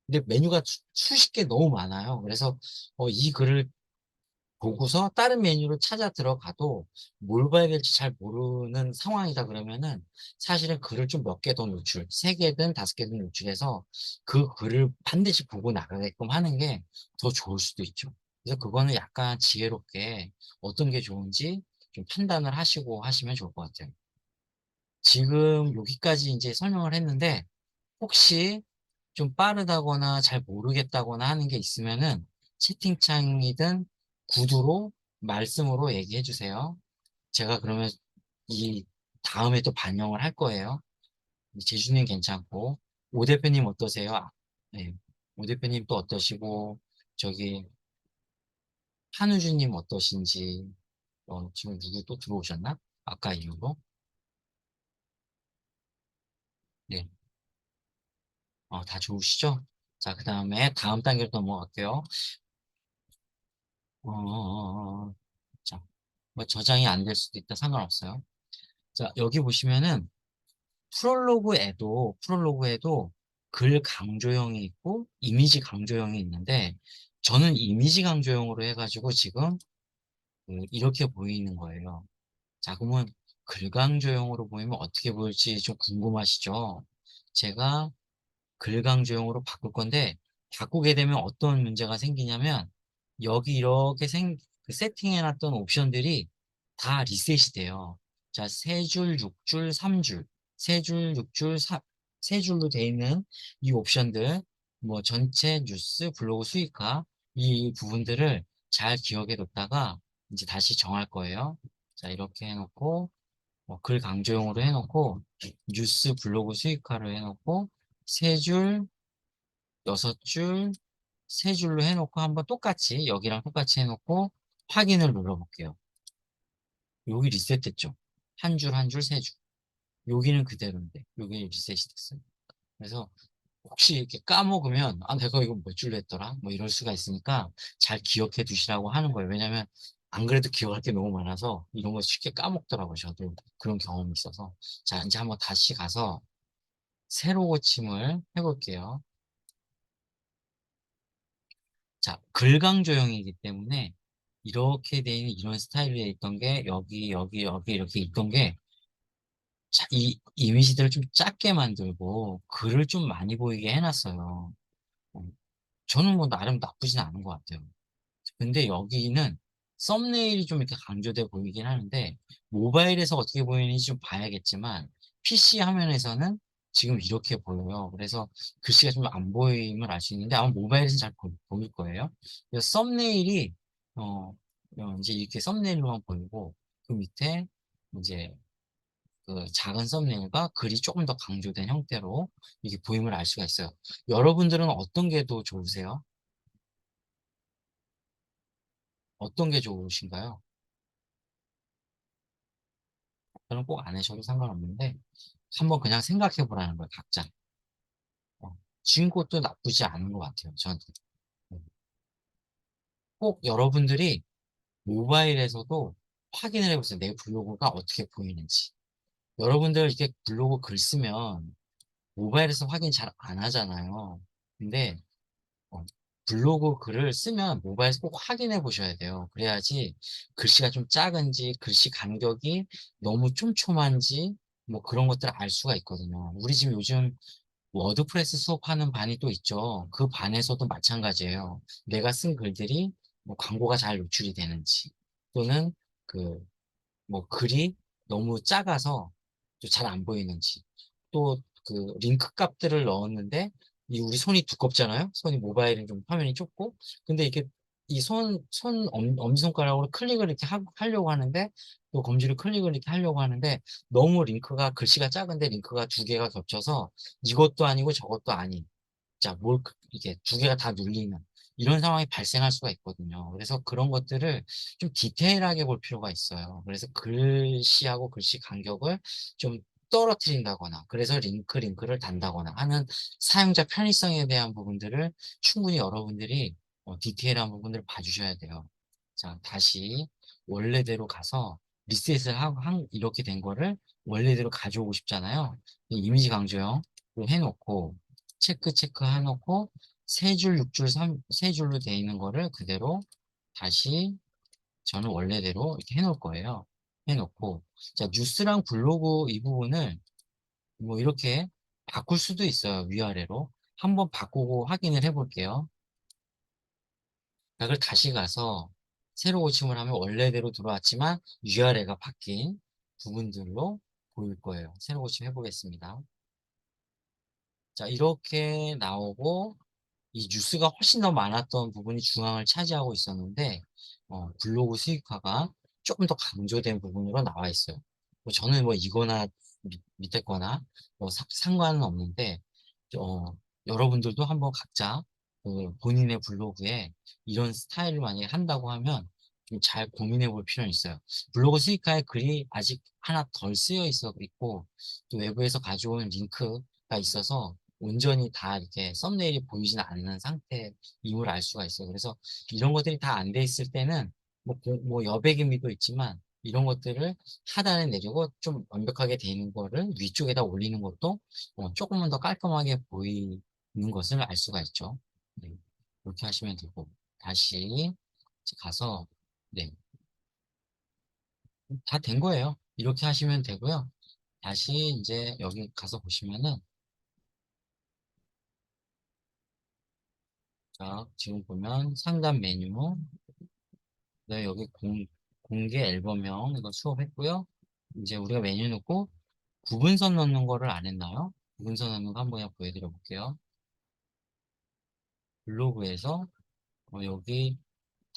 근데 메뉴가 수십 개 너무 많아요. 그래서 이 글을 보고서 다른 메뉴를 찾아 들어가도 뭘 봐야 될지 잘 모르는 상황이다 그러면은 사실은 글을 좀 몇 개 더 3 개든 5 개든 노출해서 그 글을 반드시 보고 나가게끔 하는 게 더 좋을 수도 있죠. 그래서 그거는 약간 지혜롭게 어떤 게 좋은지 좀 판단을 하시고 하시면 좋을 것 같아요. 지금 여기까지 인제 설명을 했는데 혹시 좀 빠르다거나 잘 모르겠다거나 하는 게 있으면은 채팅창이든 구두로 말씀으로 얘기해 주세요. 제가 그러면 이 다음에 또 반영을 할 거예요. 제주님 괜찮고 오 대표님 어떠세요? 네. 오 대표님 또 어떠시고 저기 한우주님 어떠신지 지금 누구 또 들어오셨나? 아까 이후로? 네. 다 좋으시죠? 자 그다음에 다음 단계로 넘어갈게요. 자 뭐 저장이 안 될 수도 있다 상관없어요. 자 여기 보시면은 프롤로그에도 글 강조형이 있고 이미지 강조형이 있는데 저는 이미지 강조형으로 해 가지고 지금 이렇게 보이는 거예요. 자 그러면 글 강조형으로 보이면 어떻게 보일지 좀 궁금하시죠? 제가 글강조용으로 바꿀 건데 바꾸게 되면 어떤 문제가 생기냐면 여기 이렇게 세팅해 놨던 옵션들이 다 리셋이 돼요. 자 3 줄, 6 줄, 3 줄, 3 줄, 6 줄, 3 줄로 돼 있는 이 옵션들 뭐 전체 뉴스, 블로그 수익화 이 부분들을 잘 기억해 뒀다가 인제 다시 정할 거예요. 자 이렇게 해 놓고 글 강조용으로 해 놓고 뉴스, 블로그 수익화로 해 놓고 3 줄, 6 줄, 3 줄로 해 놓고 한번 똑같이 여기랑 똑같이 해 놓고 확인을 눌러 볼게요. 여기 리셋됐죠? 한 줄, 한 줄, 3 줄. 여기는 그대로인데 여기 리셋이 됐어요. 그래서 혹시 이렇게 까먹으면 '아 내가 이거 몇 줄로 했더라?' 뭐 이럴 수가 있으니까 잘 기억해 두시라고 하는 거예요. 왜냐면 안 그래도 기억할 게 너무 많아서 이런 거 쉽게 까먹더라고요 저도. 그런 경험이 있어서. 자 인제 한번 다시 가서 세로 고침을 해볼게요. 자, 글강조형이기 때문에 이렇게 돼 있는 이런 스타일로 돼 있던 게 여기 이렇게 있던 게 이 이미지들을 좀 작게 만들고 글을 좀 많이 보이게 해놨어요. 어, 저는 뭐 나름 나쁘진 않은 것 같아요. 근데 여기는 썸네일이 좀 이렇게 강조돼 보이긴 하는데 모바일에서 어떻게 보이는지 좀 봐야겠지만 PC 화면에서는 지금 이렇게 보여요. 그래서 글씨가 좀 안 보임을 알 수 있는데 아마 모바일에서는 잘 보일 거예요. 그래서 썸네일이 어, 이제 이렇게 썸네일로만 보이고 그 밑에 이제 그 작은 썸네일과 글이 조금 더 강조된 형태로 이게 보임을 알 수가 있어요. 여러분들은 어떤 게 더 좋으세요? 어떤 게 좋으신가요? 저는 꼭 안 하셔도 상관없는데 한번 그냥 생각해 보라는 거예요, 각자. 지금 것도 나쁘지 않은 것 같아요, 저한테. 네. 꼭 여러분들이 모바일에서도 확인을 해보세요. 내 블로그가 어떻게 보이는지. 여러분들 이렇게 블로그 글 쓰면 모바일에서 확인 잘 안 하잖아요. 근데 어, 블로그 글을 쓰면 모바일에서 꼭 확인해 보셔야 돼요. 그래야지 글씨가 좀 작은지, 글씨 간격이 너무 촘촘한지, 뭐 그런 것들을 알 수가 있거든요. 우리 지금 요즘 워드프레스 수업하는 반이 또 있죠. 그 반에서도 마찬가지예요. 내가 쓴 글들이 뭐 광고가 잘 노출이 되는지, 또는 그 뭐 글이 너무 작아서 잘 안 보이는지, 또 그 링크 값들을 넣었는데 이 우리 손이 두껍잖아요. 손이 모바일은 좀 화면이 좁고, 근데 이게 이 엄지손가락으로 클릭을 이렇게 하려고 하는데, 또 검지를 클릭을 이렇게 하려고 하는데 너무 링크가 글씨가 작은데 링크가 두 개가 겹쳐서 이것도 아니고 저것도 아닌, 자, 이게 두 개가 다 눌리는 이런 상황이 발생할 수가 있거든요. 그래서 그런 것들을 좀 디테일하게 볼 필요가 있어요. 그래서 글씨하고 글씨 간격을 좀 떨어뜨린다거나, 그래서 링크를 단다거나 하는 사용자 편의성에 대한 부분들을 충분히 여러분들이 디테일한 부분들을 봐주셔야 돼요. 자, 다시 원래대로 가서 리셋을 하고, 이렇게 된 거를 원래대로 가져오고 싶잖아요. 이미지 강조형 해놓고, 체크 해놓고 세 줄, 6줄, 세 줄로 되어 있는 거를 그대로 다시 저는 원래대로 이렇게 해놓을 거예요. 해놓고, 자, 뉴스랑 블로그 이 부분을 뭐 이렇게 바꿀 수도 있어요. 위아래로. 한번 바꾸고 확인을 해볼게요. 그걸 다시 가서 새로 고침을 하면 원래대로 들어왔지만 위아래가 바뀐 부분들로 보일 거예요. 새로 고침 해보겠습니다. 자, 이렇게 나오고 이 뉴스가 훨씬 더 많았던 부분이 중앙을 차지하고 있었는데 블로그 수익화가 조금 더 강조된 부분으로 나와 있어요. 뭐 저는 뭐 이거나 밑에 거나 뭐 상관은 없는데 어, 여러분들도 한번 각자 그 본인의 블로그에 이런 스타일을 만약에 한다고 하면 좀 잘 고민해 볼 필요는 있어요. 블로그 수익화에 글이 아직 하나 덜 쓰여 있고 또 외부에서 가져온 링크가 있어서 온전히 다 이렇게 썸네일이 보이지는 않는 상태임을 알 수가 있어요. 그래서 이런 것들이 다 안 돼 있을 때는 뭐 여백의 미도 있지만 이런 것들을 하단에 내리고 좀 완벽하게 돼 있는 거를 위쪽에다 올리는 것도 조금만 더 깔끔하게 보이는 것을 알 수가 있죠. 네. 이렇게 하시면 되고 다시 가서 네, 다 된 거예요. 이렇게 하시면 되고요. 다시 이제 여기 가서 보시면은 자, 지금 보면 상단 메뉴, 네, 여기 공개 앨범형 이거 수업했고요. 이제 우리가 메뉴 넣고 구분선 넣는 거를 안 했나요? 구분선 넣는 거 한번 보여드려 볼게요. 블로그에서 여기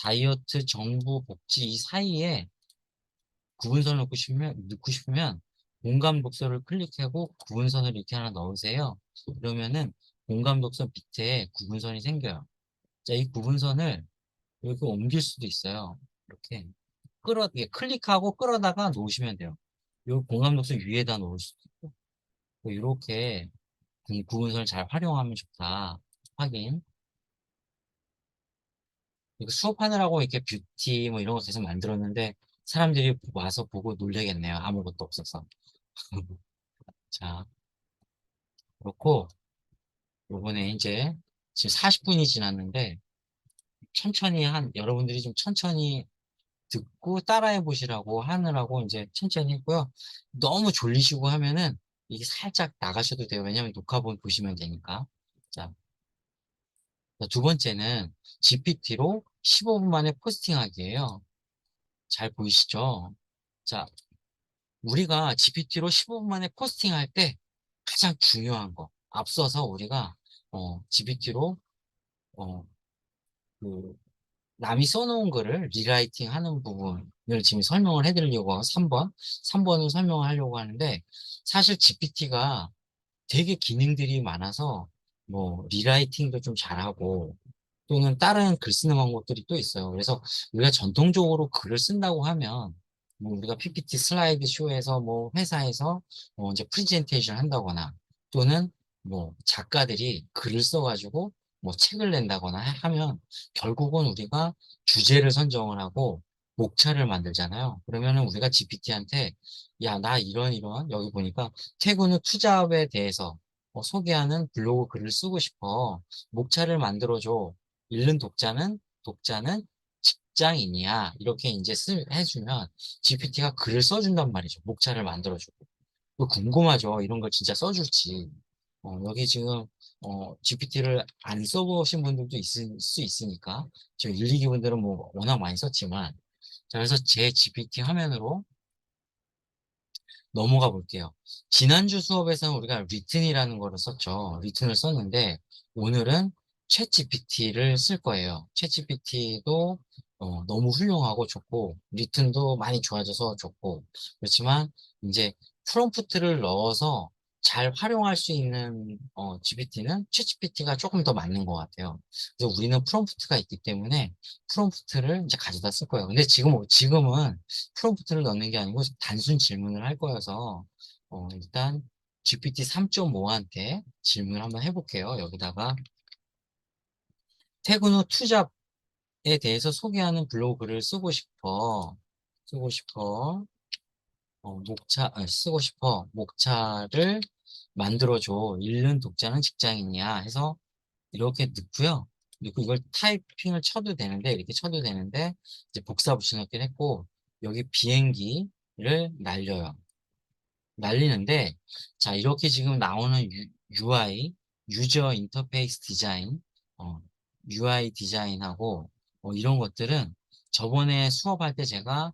다이어트, 정부, 복지 이 사이에 구분선을 넣고 싶으면 공감 독서를 클릭하고 구분선을 이렇게 하나 넣으세요. 그러면은 공감 독서 밑에 구분선이 생겨요. 자, 이 구분선을 이렇게 옮길 수도 있어요. 이렇게 이게 클릭하고 끌어다가 놓으시면 돼요. 이 공감 독서 위에다 놓을 수도 있고 이렇게 이 구분선을 잘 활용하면 좋다. 확인. 이거 수업하느라고 이렇게 뷰티 뭐 이런 거 계속 만들었는데 사람들이 와서 보고 놀래겠네요. 아무것도 없어서. 자, 그렇고, 요번에 이제 지금 40분이 지났는데, 여러분들이 좀 천천히 듣고 따라해 보시라고 하느라고 이제 천천히 했고요. 너무 졸리시고 하면은 이게 살짝 나가셔도 돼요. 왜냐면 녹화본 보시면 되니까. 자, 두 번째는 GPT로 15분 만에 포스팅하기예요. 잘 보이시죠? 자, 우리가 GPT로 15분 만에 포스팅할 때 가장 중요한 거, 앞서서 우리가 GPT로 어, 그 남이 써놓은 글을 리라이팅 하는 부분을 지금 설명을 해드리려고 하고 3번을 설명을 하려고 하는데 사실 GPT가 되게 기능들이 많아서 뭐 리라이팅도 좀 잘하고 또는 다른 글 쓰는 방법들이 또 있어요. 그래서 우리가 전통적으로 글을 쓴다고 하면 뭐 우리가 PPT 슬라이드 쇼에서 뭐 회사에서 이제 프레젠테이션 한다거나 또는 뭐 작가들이 글을 써가지고 뭐 책을 낸다거나 하면 결국은 우리가 주제를 선정을 하고 목차를 만들잖아요. 그러면은 우리가 GPT한테 야, 나 이런 여기 보니까 퇴근 후 투잡에 대해서 소개하는 블로그 글을 쓰고 싶어. 목차를 만들어줘. 읽는 독자는 직장인이야. 이렇게 이제 해주면 GPT가 글을 써준단 말이죠. 목차를 만들어주고. 그거 궁금하죠. 이런 걸 진짜 써줄지. 여기 지금 GPT를 안 써보신 분들도 있을 수 있으니까 지금 1, 2기 분들은 뭐 워낙 많이 썼지만 자, 그래서 제 GPT 화면으로 넘어가 볼게요. 지난주 수업에서는 우리가 리튼이라는 거를 썼죠. 리튼을 썼는데 오늘은 챗GPT를 쓸 거예요. 챗GPT도 너무 훌륭하고 좋고 리튼도 많이 좋아져서 좋고 그렇지만 이제 프롬프트를 넣어서 잘 활용할 수 있는 GPT는 챗GPT가 조금 더 맞는 것 같아요. 그래서 우리는 프롬프트가 있기 때문에 프롬프트를 이제 가져다 쓸 거예요. 근데 지금은 프롬프트를 넣는 게 아니고 단순 질문을 할 거여서 일단 GPT 3.5한테 질문을 한번 해볼게요. 여기다가 퇴근 후 투잡에 대해서 소개하는 블로그를 쓰고 싶어, 쓰고 싶어, 목차를 만들어줘. 읽는 독자는 직장인이야 해서 이렇게 넣고요. 그리고 이걸 타이핑을 쳐도 되는데, 이렇게 쳐도 되는데, 이제 복사 붙여넣기를 했고, 여기 비행기를 날리는데, 자, 이렇게 지금 나오는 UI, 유저 인터페이스 디자인, 어, UI 디자인하고, 이런 것들은 저번에 수업할 때 제가,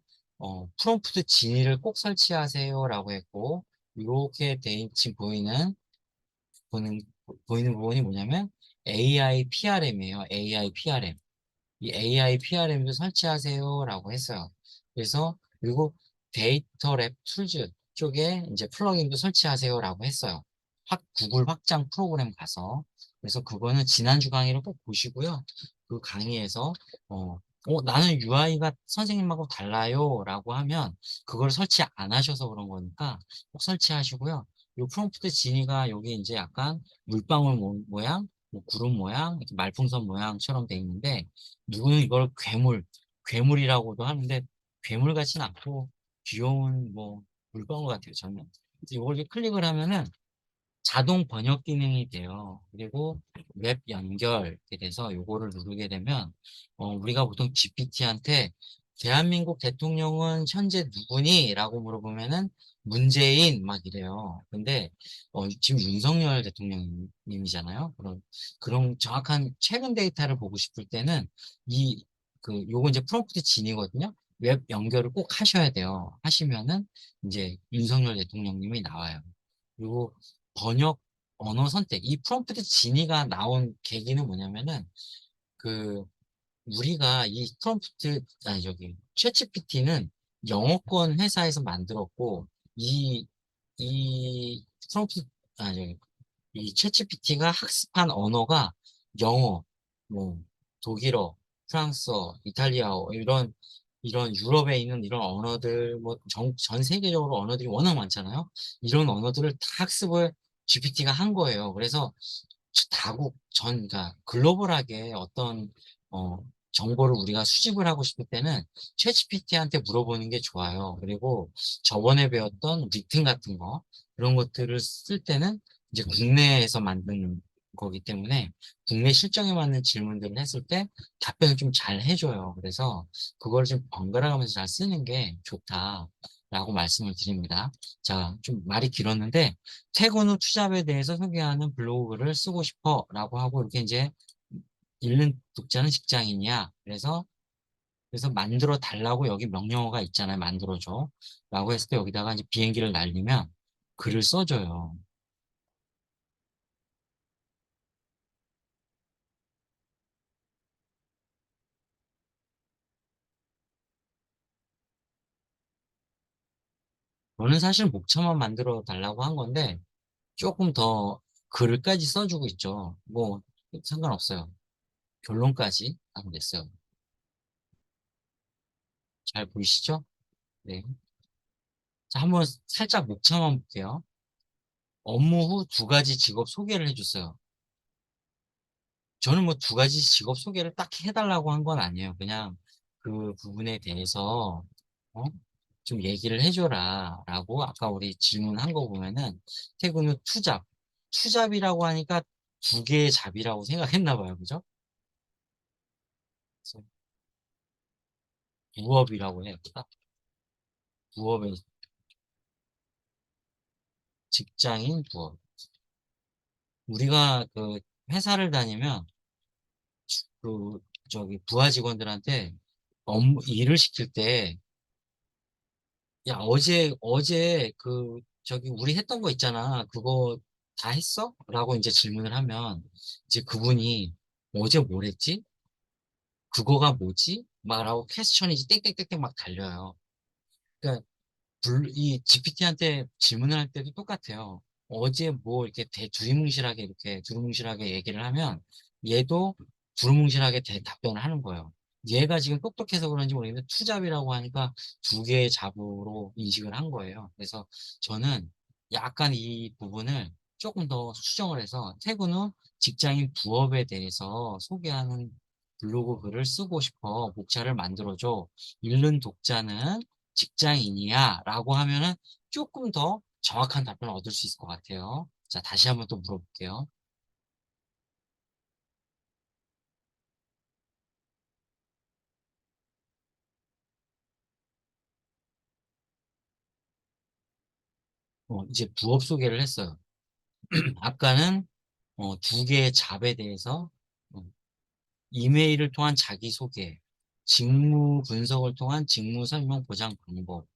프롬프트 진위를 꼭 설치하세요라고 했고, 이렇게 지금 보는, 보이는 부분이 뭐냐면, AI PRM이에요. AI PRM. 이 AI PRM도 설치하세요라고 했어요. 그래서 그리고 데이터 랩 툴즈 쪽에 이제 플러그인도 설치하세요라고 했어요. 구글 확장 프로그램 가서 그래서 그거는 지난주 강의를 꼭 보시고요. 그 강의에서 나는 UI가 선생님하고 달라요라고 하면 그걸 설치 안 하셔서 그런 거니까 꼭 설치하시고요. 요 프롬프트 진위가 여기 이제 약간 물방울 모양, 뭐 구름 모양, 이렇게 말풍선 모양처럼 돼 있는데 누구는 이걸 괴물이라고도 하는데 괴물 같진 않고 귀여운 뭐 물방울 같아요, 저는. 그래서 이걸 이렇게 클릭을 하면은 자동 번역 기능이 돼요. 그리고 웹 연결 이렇게 돼서 요거를 누르게 되면 우리가 보통 GPT한테 대한민국 대통령은 현재 누구니? 라고 물어보면은 문재인 막 이래요. 근데 지금 윤석열 대통령님이잖아요. 그런 정확한 최근 데이터를 보고 싶을 때는 요거 이제 프롬프트 진이거든요. 웹 연결을 꼭 하셔야 돼요. 하시면은 이제 윤석열 대통령님이 나와요. 그리고 번역 언어 선택. 이 프롬프트 진위가 나온 계기는 뭐냐면은, 그, 우리가 이 프롬프트, 아니, 저기, 챗GPT는 영어권 회사에서 만들었고, 이, 이 프롬프트, 아니, 저기, 이 챗GPT가 학습한 언어가 영어, 뭐, 독일어, 프랑스어, 이탈리아어, 이런 유럽에 있는 이런 언어들, 뭐, 전 세계적으로 언어들이 워낙 많잖아요. 이런 언어들을 다 학습을 GPT가 한 거예요. 그래서 그러니까 글로벌하게 어떤, 어, 정보를 우리가 수집을 하고 싶을 때는 챗GPT한테 물어보는 게 좋아요. 그리고 저번에 배웠던 리튼 같은 거, 그런 것들을 쓸 때는 이제 국내에서 만든 거기 때문에 국내 실정에 맞는 질문들을 했을 때 답변을 좀 잘 해줘요. 그래서 그걸 좀 번갈아 가면서 잘 쓰는 게 좋다라고 말씀을 드립니다. 자, 좀 말이 길었는데 퇴근 후 투잡에 대해서 소개하는 블로그를 쓰고 싶어라고 하고 이렇게 이제 읽는 독자는 직장인이야. 그래서 만들어 달라고 여기 명령어가 있잖아요. 만들어줘. 라고 했을 때 여기다가 이제 비행기를 날리면 글을 써줘요. 저는 사실 목차만 만들어 달라고 한 건데 조금 더 글까지 써주고 있죠. 뭐 상관없어요. 결론까지 하면 됐어요. 잘 보이시죠? 네. 자, 한번 살짝 목차만 볼게요. 업무 후 두 가지 직업 소개를 해줬어요. 저는 뭐 두 가지 직업 소개를 딱히 해달라고 한 건 아니에요. 그냥 그 부분에 대해서 어? 좀 얘기를 해줘라 라고 아까 우리 질문한 거 보면은 퇴근 후 투잡. 투잡이라고 하니까 두 개의 잡이라고 생각했나 봐요. 그죠? 그래서 부업이라고 해요. 딱 부업의 직장인 부업. 우리가 그 회사를 다니면 그 저기 부하 직원들한테 업무 일을 시킬 때 야, 어제 그, 저기, 우리 했던 거 있잖아. 그거 다 했어? 라고 이제 질문을 하면, 이제 그분이 어제 뭘 했지? 그거가 뭐지? 막 라고 퀘스천이 이제 땡땡땡땡 막 달려요. 그러니까, 이 GPT한테 질문을 할 때도 똑같아요. 어제 뭐 이렇게 두리뭉실하게 이렇게 두루뭉실하게 얘기를 하면, 얘도 두루뭉실하게 답변을 하는 거예요. 얘가 지금 똑똑해서 그런지 모르겠는데 투잡이라고 하니까 두 개의 잡으로 인식을 한 거예요. 그래서 저는 약간 이 부분을 조금 더 수정을 해서 퇴근 후 직장인 부업에 대해서 소개하는 블로그 글을 쓰고 싶어. 목차를 만들어줘. 읽는 독자는 직장인이야 라고 하면은 조금 더 정확한 답변을 얻을 수 있을 것 같아요. 자, 다시 한번 또 물어볼게요. 이제 부업 소개를 했어요. 아까는 두 개의 잡에 대해서 어, 이메일을 통한 자기소개, 직무 분석을 통한 직무 설명 보장 방법,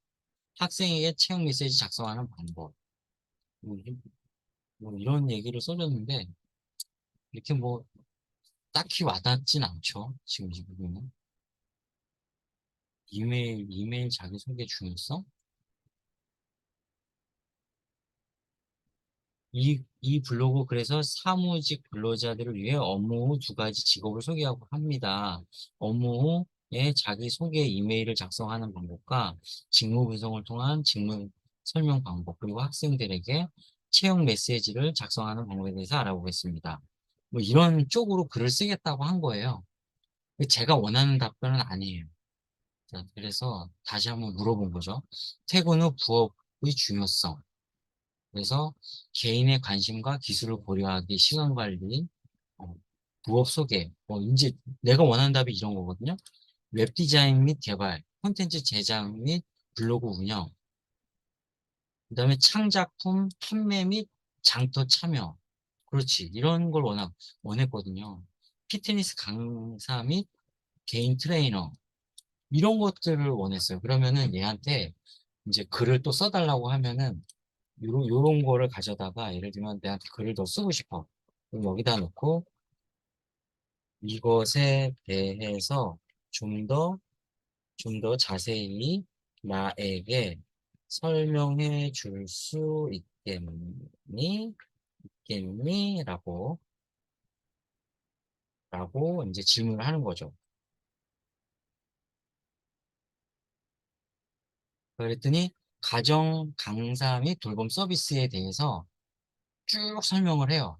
학생에게 채용 메시지 작성하는 방법, 뭐, 뭐 이런 얘기를 써줬는데 이렇게 뭐 딱히 와닿진 않죠. 지금 이 부분은. 이메일 자기소개 중요성? 이 블로그 그래서 사무직 근로자들을 위해 업무 후 두 가지 직업을 소개하고 합니다. 업무 후에 자기소개 이메일을 작성하는 방법과 직무 분석을 통한 직무 설명 방법, 그리고 학생들에게 채용 메시지를 작성하는 방법에 대해서 알아보겠습니다. 뭐 이런 쪽으로 글을 쓰겠다고 한 거예요. 제가 원하는 답변은 아니에요. 자, 그래서 다시 한번 물어본 거죠. 퇴근 후 부업의 중요성. 그래서 개인의 관심과 기술을 고려하기 시간 관리, 어, 부업 소개, 이제 내가 원하는 답이 이런 거거든요. 웹 디자인 및 개발, 콘텐츠 제작 및 블로그 운영, 그다음에 창작품 판매 및 장터 참여. 그렇지. 이런 걸 원했거든요. 피트니스 강사 및 개인 트레이너. 이런 것들을 원했어요. 그러면은 얘한테 이제 글을 또 써달라고 하면은 요런 거를 가져다가 예를 들면 내한테 글을 더 쓰고 싶어. 그럼 여기다 놓고 이것에 대해서 좀 더, 좀 더 자세히 나에게 설명해 줄 수 있겠니? 라고 이제 질문을 하는 거죠. 그랬더니 가정 강사 및 돌봄 서비스에 대해서 쭉 설명을 해요.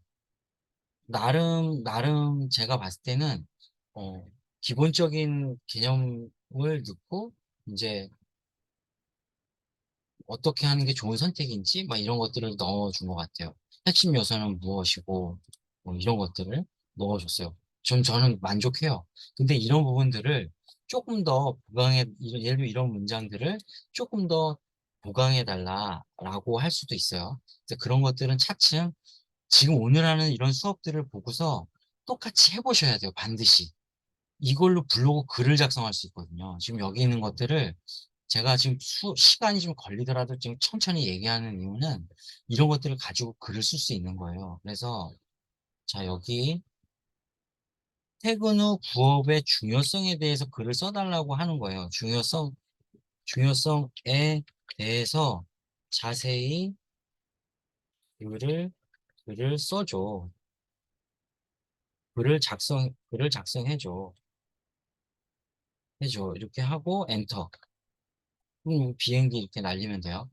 나름 제가 봤을 때는, 어, 기본적인 개념을 넣고, 이제 어떻게 하는 게 좋은 선택인지, 막 이런 것들을 넣어준 것 같아요. 핵심 요소는 무엇이고 뭐 이런 것들을 넣어줬어요. 저는 만족해요. 근데 이런 부분들을 조금 더 보강해 예를 들면 이런 문장들을 조금 더 보강해 달라라고 할 수도 있어요. 이제 그런 것들은 차츰 지금 오늘 하는 이런 수업들을 보고서 똑같이 해보셔야 돼요. 반드시. 이걸로 블로그 글을 작성할 수 있거든요. 지금 여기 있는 것들을 제가 지금 시간이 좀 걸리더라도 지금 천천히 얘기하는 이유는 이런 것들을 가지고 글을 쓸 수 있는 거예요. 그래서 자, 여기 퇴근 후 부업의 중요성에 대해서 글을 써달라고 하는 거예요. 중요성에 대해서 자세히 글을, 글을 써줘. 글을 작성해줘. 해줘. 이렇게 하고 엔터. 그럼 비행기 이렇게 날리면 돼요.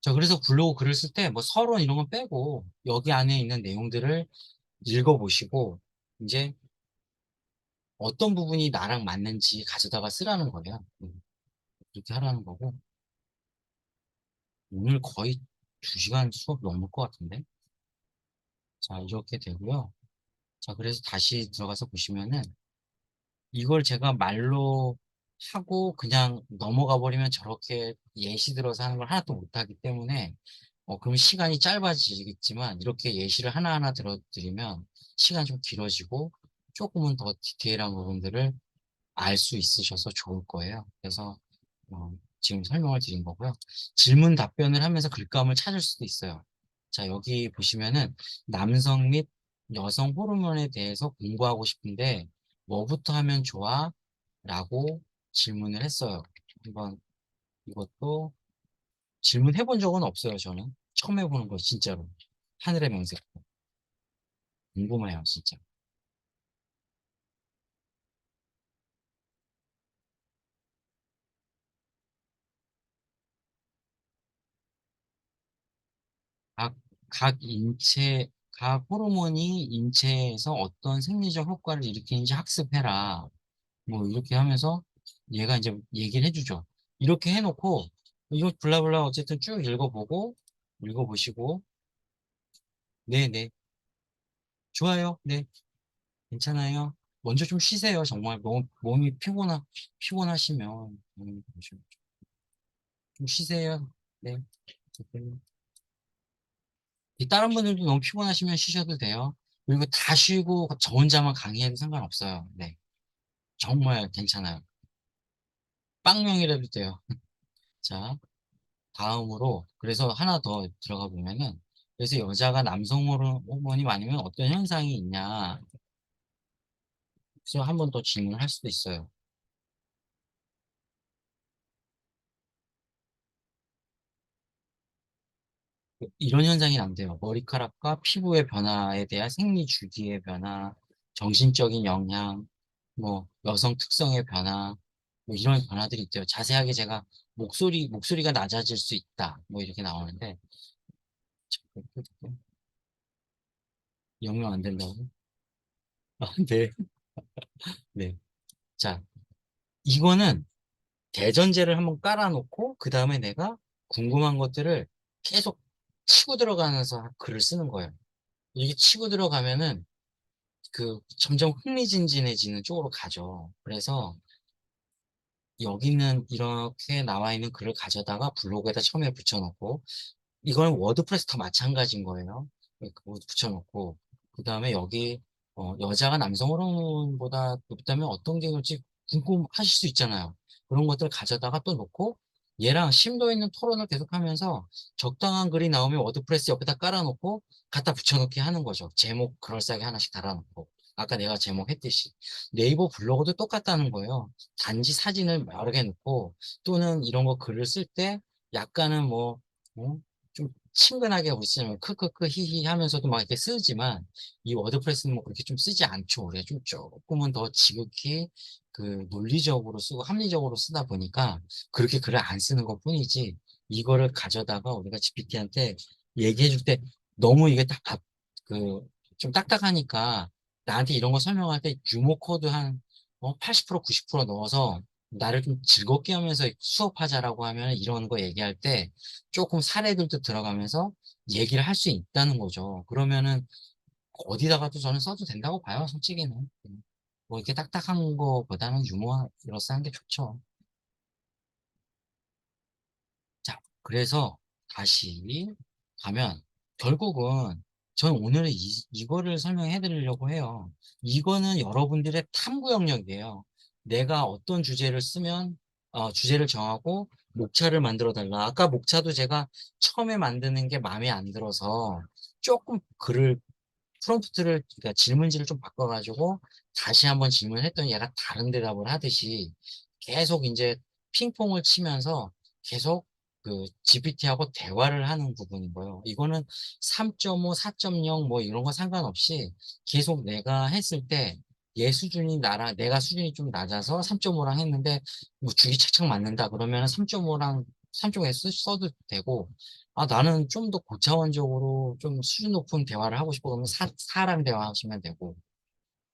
자, 그래서 블로그 글을 쓸 때 뭐 서론 이런 건 빼고 여기 안에 있는 내용들을 읽어보시고 이제 어떤 부분이 나랑 맞는지 가져다가 쓰라는 거예요. 그렇게 하라는 거고 오늘 거의 2시간 수업 넘을 것 같은데. 자, 이렇게 되고요. 자, 그래서 다시 들어가서 보시면은 이걸 제가 말로 하고 그냥 넘어가 버리면 저렇게 예시 들어서 하는 걸 하나도 못하기 때문에 그럼 시간이 짧아지겠지만 이렇게 예시를 하나하나 들어드리면 시간이 좀 길어지고 조금은 더 디테일한 부분들을 알 수 있으셔서 좋을 거예요. 그래서 지금 설명을 드린 거고요. 질문 답변을 하면서 글감을 찾을 수도 있어요. 자, 여기 보시면은 남성 및 여성 호르몬에 대해서 공부하고 싶은데 뭐부터 하면 좋아? 라고 질문을 했어요. 한번 이것도 질문해 본 적은 없어요, 저는. 처음 해보는 거예요, 진짜로. 하늘의 명세. 궁금해요, 진짜. 각, 각 호르몬이 인체에서 어떤 생리적 효과를 일으키는지 학습해라. 뭐, 이렇게 하면서 얘가 이제 얘기를 해주죠. 이렇게 해놓고, 이거 블라블라 어쨌든 쭉 읽어보시고, 네네, 좋아요, 네, 괜찮아요. 먼저 좀 쉬세요. 정말 몸이 피곤하시면. 좀 쉬세요. 네. 이 다른 분들도 너무 피곤하시면 쉬셔도 돼요. 그리고 다 쉬고 저 혼자만 강의해도 상관없어요. 네. 정말 괜찮아요. 빵명이라도 돼요. 자, 다음으로 그래서 하나 더 들어가 보면은 그래서 여자가 남성 호르몬이 많으면 어떤 현상이 있냐. 그래서 한 번 더 질문할 수도 있어요. 이런 현상이 난대요. 머리카락과 피부의 변화에 대한 생리 주기의 변화, 정신적인 영향, 뭐 여성 특성의 변화, 뭐 이런 변화들이 있대요. 자세하게 제가 목소리가 낮아질 수 있다. 뭐 이렇게 나오는데 영영 안 된다고? 아, 네. 네. 자, 이거는 대전제를 한번 깔아놓고 그 다음에 내가 궁금한 것들을 계속 치고 들어가면서 글을 쓰는 거예요. 이게 치고 들어가면은 점점 흥미진진해지는 쪽으로 가죠. 그래서 여기는 이렇게 나와 있는 글을 가져다가 블로그에다 처음에 붙여놓고, 이거는 워드프레스 더 마찬가지인 거예요. 그거 붙여놓고, 그 다음에 여기, 여자가 남성 호르몬보다 높다면 어떤 게 그럴지 궁금하실 수 있잖아요. 그런 것들 가져다가 또 놓고, 얘랑 심도 있는 토론을 계속하면서 적당한 글이 나오면 워드프레스 옆에다 깔아놓고 갖다 붙여놓기 하는 거죠. 제목 그럴싸하게 하나씩 달아놓고. 아까 내가 제목 했듯이. 네이버 블로그도 똑같다는 거예요. 단지 사진을 여러 개 넣고 또는 이런 거 글을 쓸 때 약간은 뭐, 어? 좀 친근하게 웃으면 크크크 히히 하면서도 막 이렇게 쓰지만 이 워드프레스는 뭐 그렇게 좀 쓰지 않죠. 우리가 좀 조금은 더 지극히 논리적으로 쓰고 합리적으로 쓰다 보니까 그렇게 글을 안 쓰는 것 뿐이지 이거를 가져다가 우리가 GPT한테 얘기해 줄 때 너무 이게 좀 딱딱하니까 나한테 이런 거 설명할 때 유머 코드 한 80% 90% 넣어서 나를 좀 즐겁게 하면서 수업하자라고 하면 이런 거 얘기할 때 조금 사례들도 들어가면서 얘기를 할 수 있다는 거죠. 그러면은 어디다가도 저는 써도 된다고 봐요, 솔직히는. 뭐 이렇게 딱딱한 거보다는 유머러스한 게 좋죠. 자, 그래서 다시 가면 결국은 저는 오늘은 이거를 설명해 드리려고 해요. 이거는 여러분들의 탐구 영역이에요. 내가 어떤 주제를 쓰면 주제를 정하고 목차를 만들어 달라. 아까 목차도 제가 처음에 만드는 게 마음에 안 들어서 조금 글을 프롬프트를 그러니까 질문지를 좀 바꿔 가지고 다시 한번 질문을 했더니 얘가 다른 대답을 하듯이 계속 인제 핑퐁을 치면서 계속 그 GPT하고 대화를 하는 부분인 거예요. 이거는 3.5, 4.0 뭐 이런 거 상관없이 계속 내가 했을 때 얘 수준이 나랑 내가 수준이 좀 낮아서 3.5랑 했는데 뭐 주기차창 맞는다 그러면은 3.5랑 3.5에 써도 되고 나는 좀 더 고차원적으로 좀 수준 높은 대화를 하고 싶어 그러면 4랑 대화하시면 되고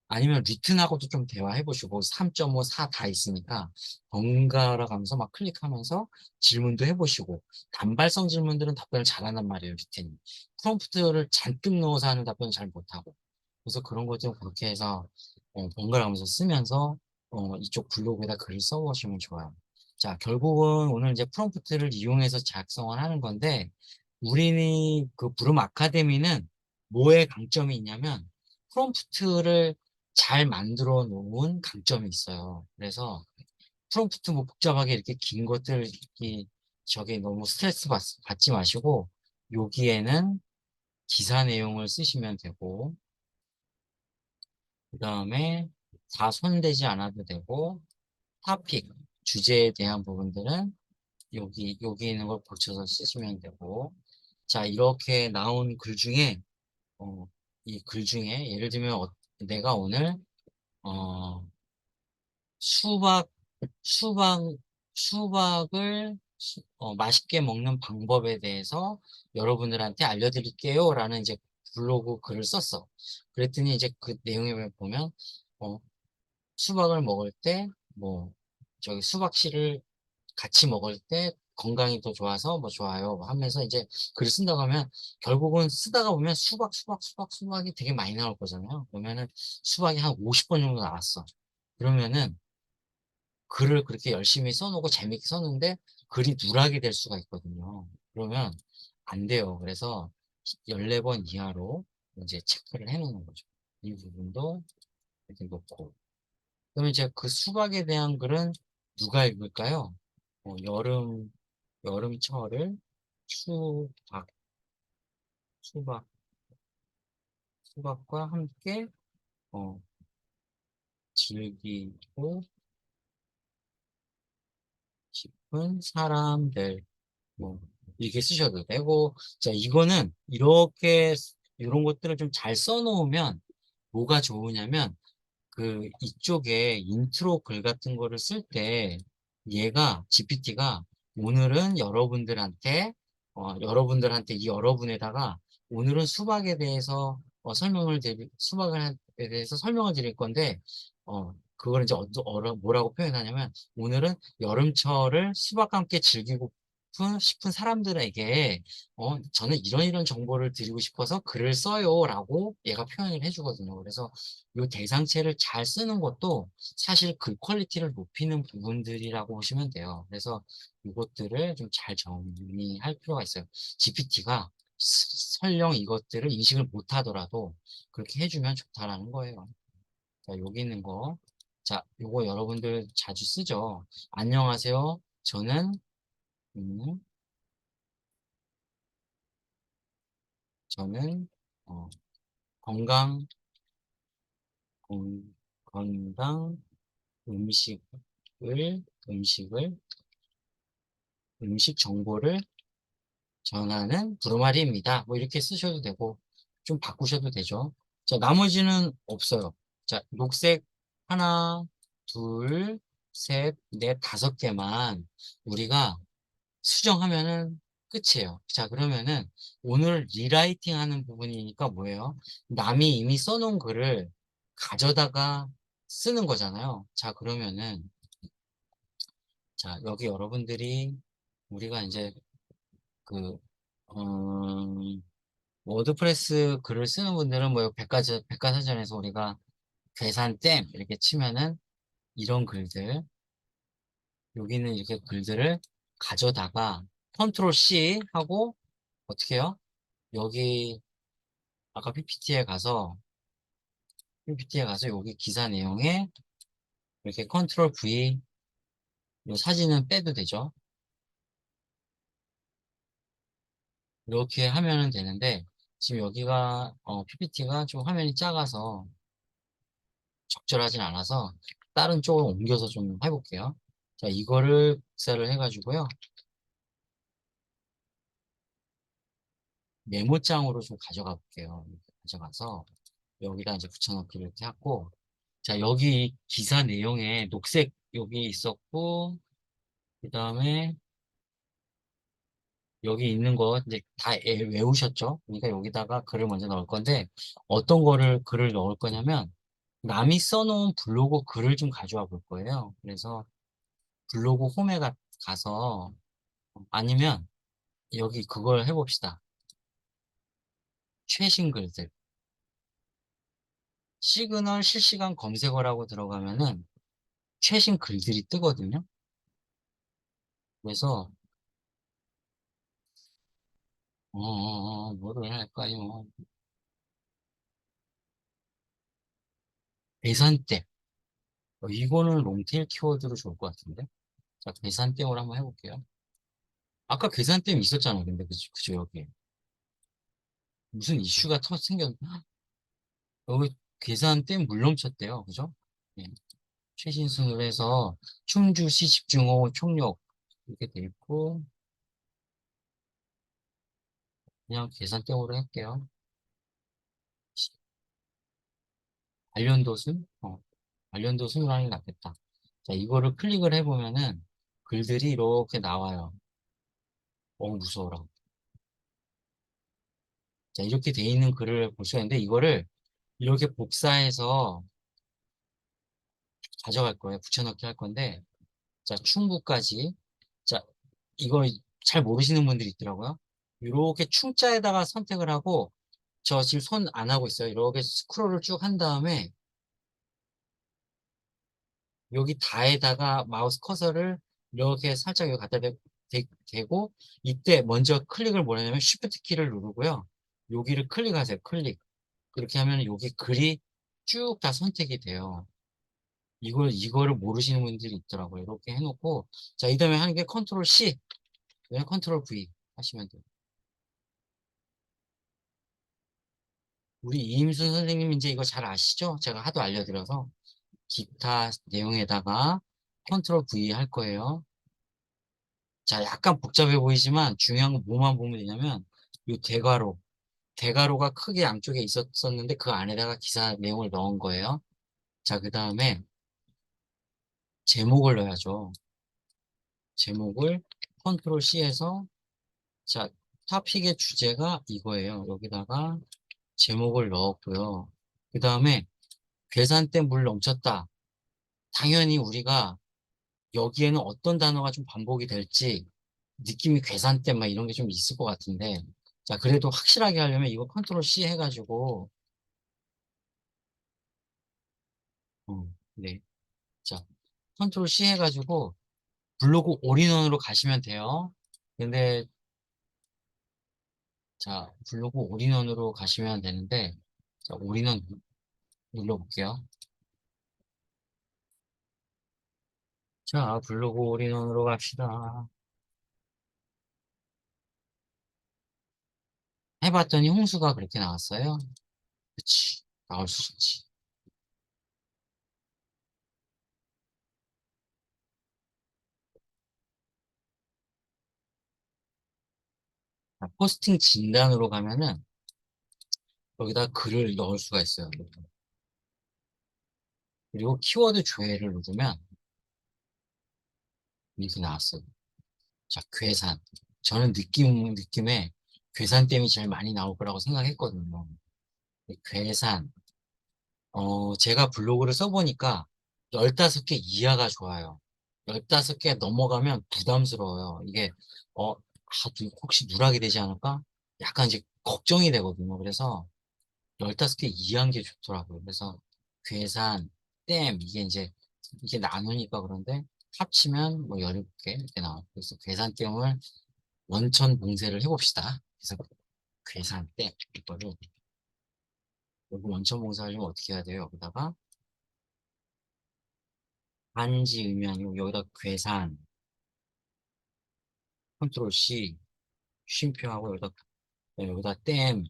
아니면 리튼하고도 좀 대화해 보시고 3.5, 4 다 있으니까 번갈아 가면서 막 클릭하면서 질문도 해 보시고 단발성 질문들은 답변을 잘한단 말이에요, 리튼이. 프롬프트를 잔뜩 넣어서 하는 답변은 잘 못하고. 그래서 그런 것 좀 그렇게 해서 번갈아 가면서 쓰면서 이쪽 블로그에다 글을 써 보시면 좋아요. 자, 결국은 오늘 이제 프롬프트를 이용해서 작성을 하는 건데 우리 그 브룸 아카데미는 뭐에 강점이 있냐면 프롬프트를 잘 만들어 놓은 강점이 있어요. 그래서 프롬프트 뭐 복잡하게 이렇게 긴 것들 저게 너무 스트레스 받지 마시고 여기에는 기사 내용을 쓰시면 되고 그다음에 다 손대지 않아도 되고 토픽 주제에 대한 부분들은 여기 있는 걸 고쳐서 쓰시면 되고 자 이렇게 나온 글 중에 이 글 중에 예를 들면 내가 오늘 어 수박 수박 수박을 맛있게 먹는 방법에 대해서 여러분들한테 알려드릴게요라는 이제 블로그 글을 썼어. 그랬더니 이제 그 내용에 보면 어, 수박을 먹을 때 뭐 저기 수박씨를 같이 먹을 때 건강이 더 좋아서 뭐 좋아요 하면서 이제 글을 쓴다고 하면 결국은 쓰다가 보면 수박이 되게 많이 나올 거잖아요. 그러면은 수박이 한 50번 정도 나왔어. 그러면은 글을 그렇게 열심히 써놓고 재밌게 썼는데 글이 누락이 될 수가 있거든요. 그러면 안 돼요. 그래서 14번 이하로 이제 체크를 해 놓는 거죠. 이 부분도 이렇게 놓고. 그러면 이제 그 수박에 대한 글은 누가 읽을까요? 여름, 여름철을 수박, 수박, 수박과 함께, 어, 즐기고 싶은 사람들. 뭐 이렇게 쓰셔도 되고 자 이거는 이렇게 이런 것들을 좀 잘 써놓으면 뭐가 좋으냐면 그 이쪽에 인트로 글 같은 거를 쓸 때 얘가 GPT가 오늘은 여러분들한테 이 여러분에다가 오늘은 수박에 대해서 수박에 대해서 설명을 드릴 건데 그걸 이제 뭐라고 표현하냐면 오늘은 여름철을 수박과 함께 즐기고 싶은 사람들에게 저는 이런 정보를 드리고 싶어서 글을 써요라고 얘가 표현을 해주거든요. 그래서 이 대상체를 잘 쓰는 것도 사실 글 퀄리티를 높이는 부분들이라고 보시면 돼요. 그래서 이것들을 좀 잘 정리할 필요가 있어요. GPT가 설령 이것들을 인식을 못하더라도 그렇게 해주면 좋다라는 거예요. 자, 여기 있는 거. 자, 요거 여러분들 자주 쓰죠. 안녕하세요. 음, 저는 어, 건강, 건강 음식을, 음식을, 음식 정보를 전하는 두루마리입니다. 뭐 이렇게 쓰셔도 되고, 좀 바꾸셔도 되죠. 자, 나머지는 없어요. 자, 녹색 하나, 둘, 셋, 넷, 5개만 우리가 수정하면은 끝이에요. 자, 그러면은 오늘 리라이팅 하는 부분이니까 뭐예요? 남이 이미 써놓은 글을 가져다가 쓰는 거잖아요. 자, 그러면은, 자, 여기 여러분들이 우리가 이제 그, 워드프레스 글을 쓰는 분들은 뭐 백과사전에서 우리가 계산댐 이렇게 치면은 이런 글들, 여기는 이렇게 글들을 가져다가 컨트롤 C 하고 어떻게 해요? 여기 아까 PPT에 가서 여기 기사 내용에 이렇게 컨트롤 V 이 사진은 빼도 되죠. 이렇게 하면은 되는데 지금 여기가 PPT가 좀 화면이 작아서 적절하진 않아서 다른 쪽으로 옮겨서 좀 해볼게요. 자, 이거를 복사를 해가지고요. 메모장으로 좀 가져가 볼게요. 이렇게 가져가서 여기다 이제 붙여넣기를 이렇게 하고 자, 여기 기사 내용에 녹색 여기 있었고 그 다음에 여기 있는 거 이제 다 외우셨죠? 그러니까 여기다가 글을 먼저 넣을 건데 어떤 거를 글을 넣을 거냐면 남이 써놓은 블로그 글을 좀 가져와 볼 거예요. 그래서 블로그 홈에 가서 아니면 여기 그걸 해봅시다. 최신 글들. 시그널 실시간 검색어라고 들어가면은 최신 글들이 뜨거든요. 그래서 뭐를 할까요? 계산대. 이거는 롱테일 키워드로 좋을 것 같은데. 자, 계산대으로 한번 해볼게요. 아까 계산댐 있었잖아. 근데 그죠 여기 무슨 이슈가 생겼. 여기 계산댐 물 넘쳤대요. 그죠? 네. 최신순으로 해서 충주시 집중호우 총력 이렇게 돼 있고 그냥 계산댐으로 할게요. 관련도순? 관련도순으로 하는 게 낫겠다. 자, 이거를 클릭을 해보면은 글들이 이렇게 나와요. 무서워라. 자, 이렇게 돼 있는 글을 볼 수가 있는데 이거를 이렇게 복사해서 가져갈 거예요. 붙여넣기 할 건데 자, 충구까지. 자, 이거 잘 모르시는 분들이 있더라고요. 이렇게 충자에다가 선택을 하고, 저 지금 손 안 하고 있어요. 이렇게 스크롤을 쭉 한 다음에, 여기 다에다가 마우스 커서를 이렇게 살짝 여기 갖다 대고, 이때 먼저 클릭을 뭐냐면, 쉬프트 키를 누르고요. 여기를 클릭하세요. 클릭. 그렇게 하면 여기 글이 쭉 다 선택이 돼요. 이거를 모르시는 분들이 있더라고요. 이렇게 해놓고, 자, 이 다음에 하는 게 컨트롤 C. 그냥 컨트롤 V 하시면 돼요. 우리 이임순 선생님 이제 이거 잘 아시죠? 제가 하도 알려드려서 기타 내용에다가 컨트롤 V 할 거예요. 자, 약간 복잡해 보이지만 중요한 건 뭐만 보면 되냐면 이 대괄호가 크게 양쪽에 있었는데 그 안에다가 기사 내용을 넣은 거예요. 자, 그 다음에 제목을 넣어야죠. 제목을 컨트롤 C에서 자, 토픽의 주제가 이거예요. 여기다가 제목을 넣었고요. 그 다음에 괴산 때 물 넘쳤다. 당연히 우리가 여기에는 어떤 단어가 좀 반복이 될지 느낌이 괴산때 막 이런 게 좀 있을 것 같은데 자 그래도 확실하게 하려면 이거 컨트롤 C 해가지고 네. 자 컨트롤 C 해가지고 블로그 올인원으로 가시면 돼요. 근데 자 블로그 올인원으로 가시면 되는데 자 올인원 눌러볼게요. 자 블로그 올인원으로 갑시다. 해봤더니 홍수가 그렇게 나왔어요. 그치 나올 수 있지. 자, 포스팅 진단으로 가면은 여기다 글을 넣을 수가 있어요. 그리고 키워드 조회를 누르면 이렇게 나왔어요. 자, 괴산. 저는 느낌에 괴산 땜이 제일 많이 나올 거라고 생각했거든요. 괴산. 제가 블로그를 써보니까 15개 이하가 좋아요. 15개 넘어가면 부담스러워요. 이게, 혹시 누락이 되지 않을까? 약간 이제 걱정이 되거든요. 그래서 15개 이하인 게 좋더라고요. 그래서 괴산, 댐, 이게 나누니까 그런데 합치면 뭐 17개 이렇게 나와요. 그래서 괴산 댐을 원천 봉쇄를 해봅시다. 그래서 괴산 댐, 이거를, 여기 원천 봉쇄하려면 어떻게 해야 돼요? 여기다가 한지 의미 아니고 여기다 괴산, 컨트롤 C, 쉼표하고 여기다 댐,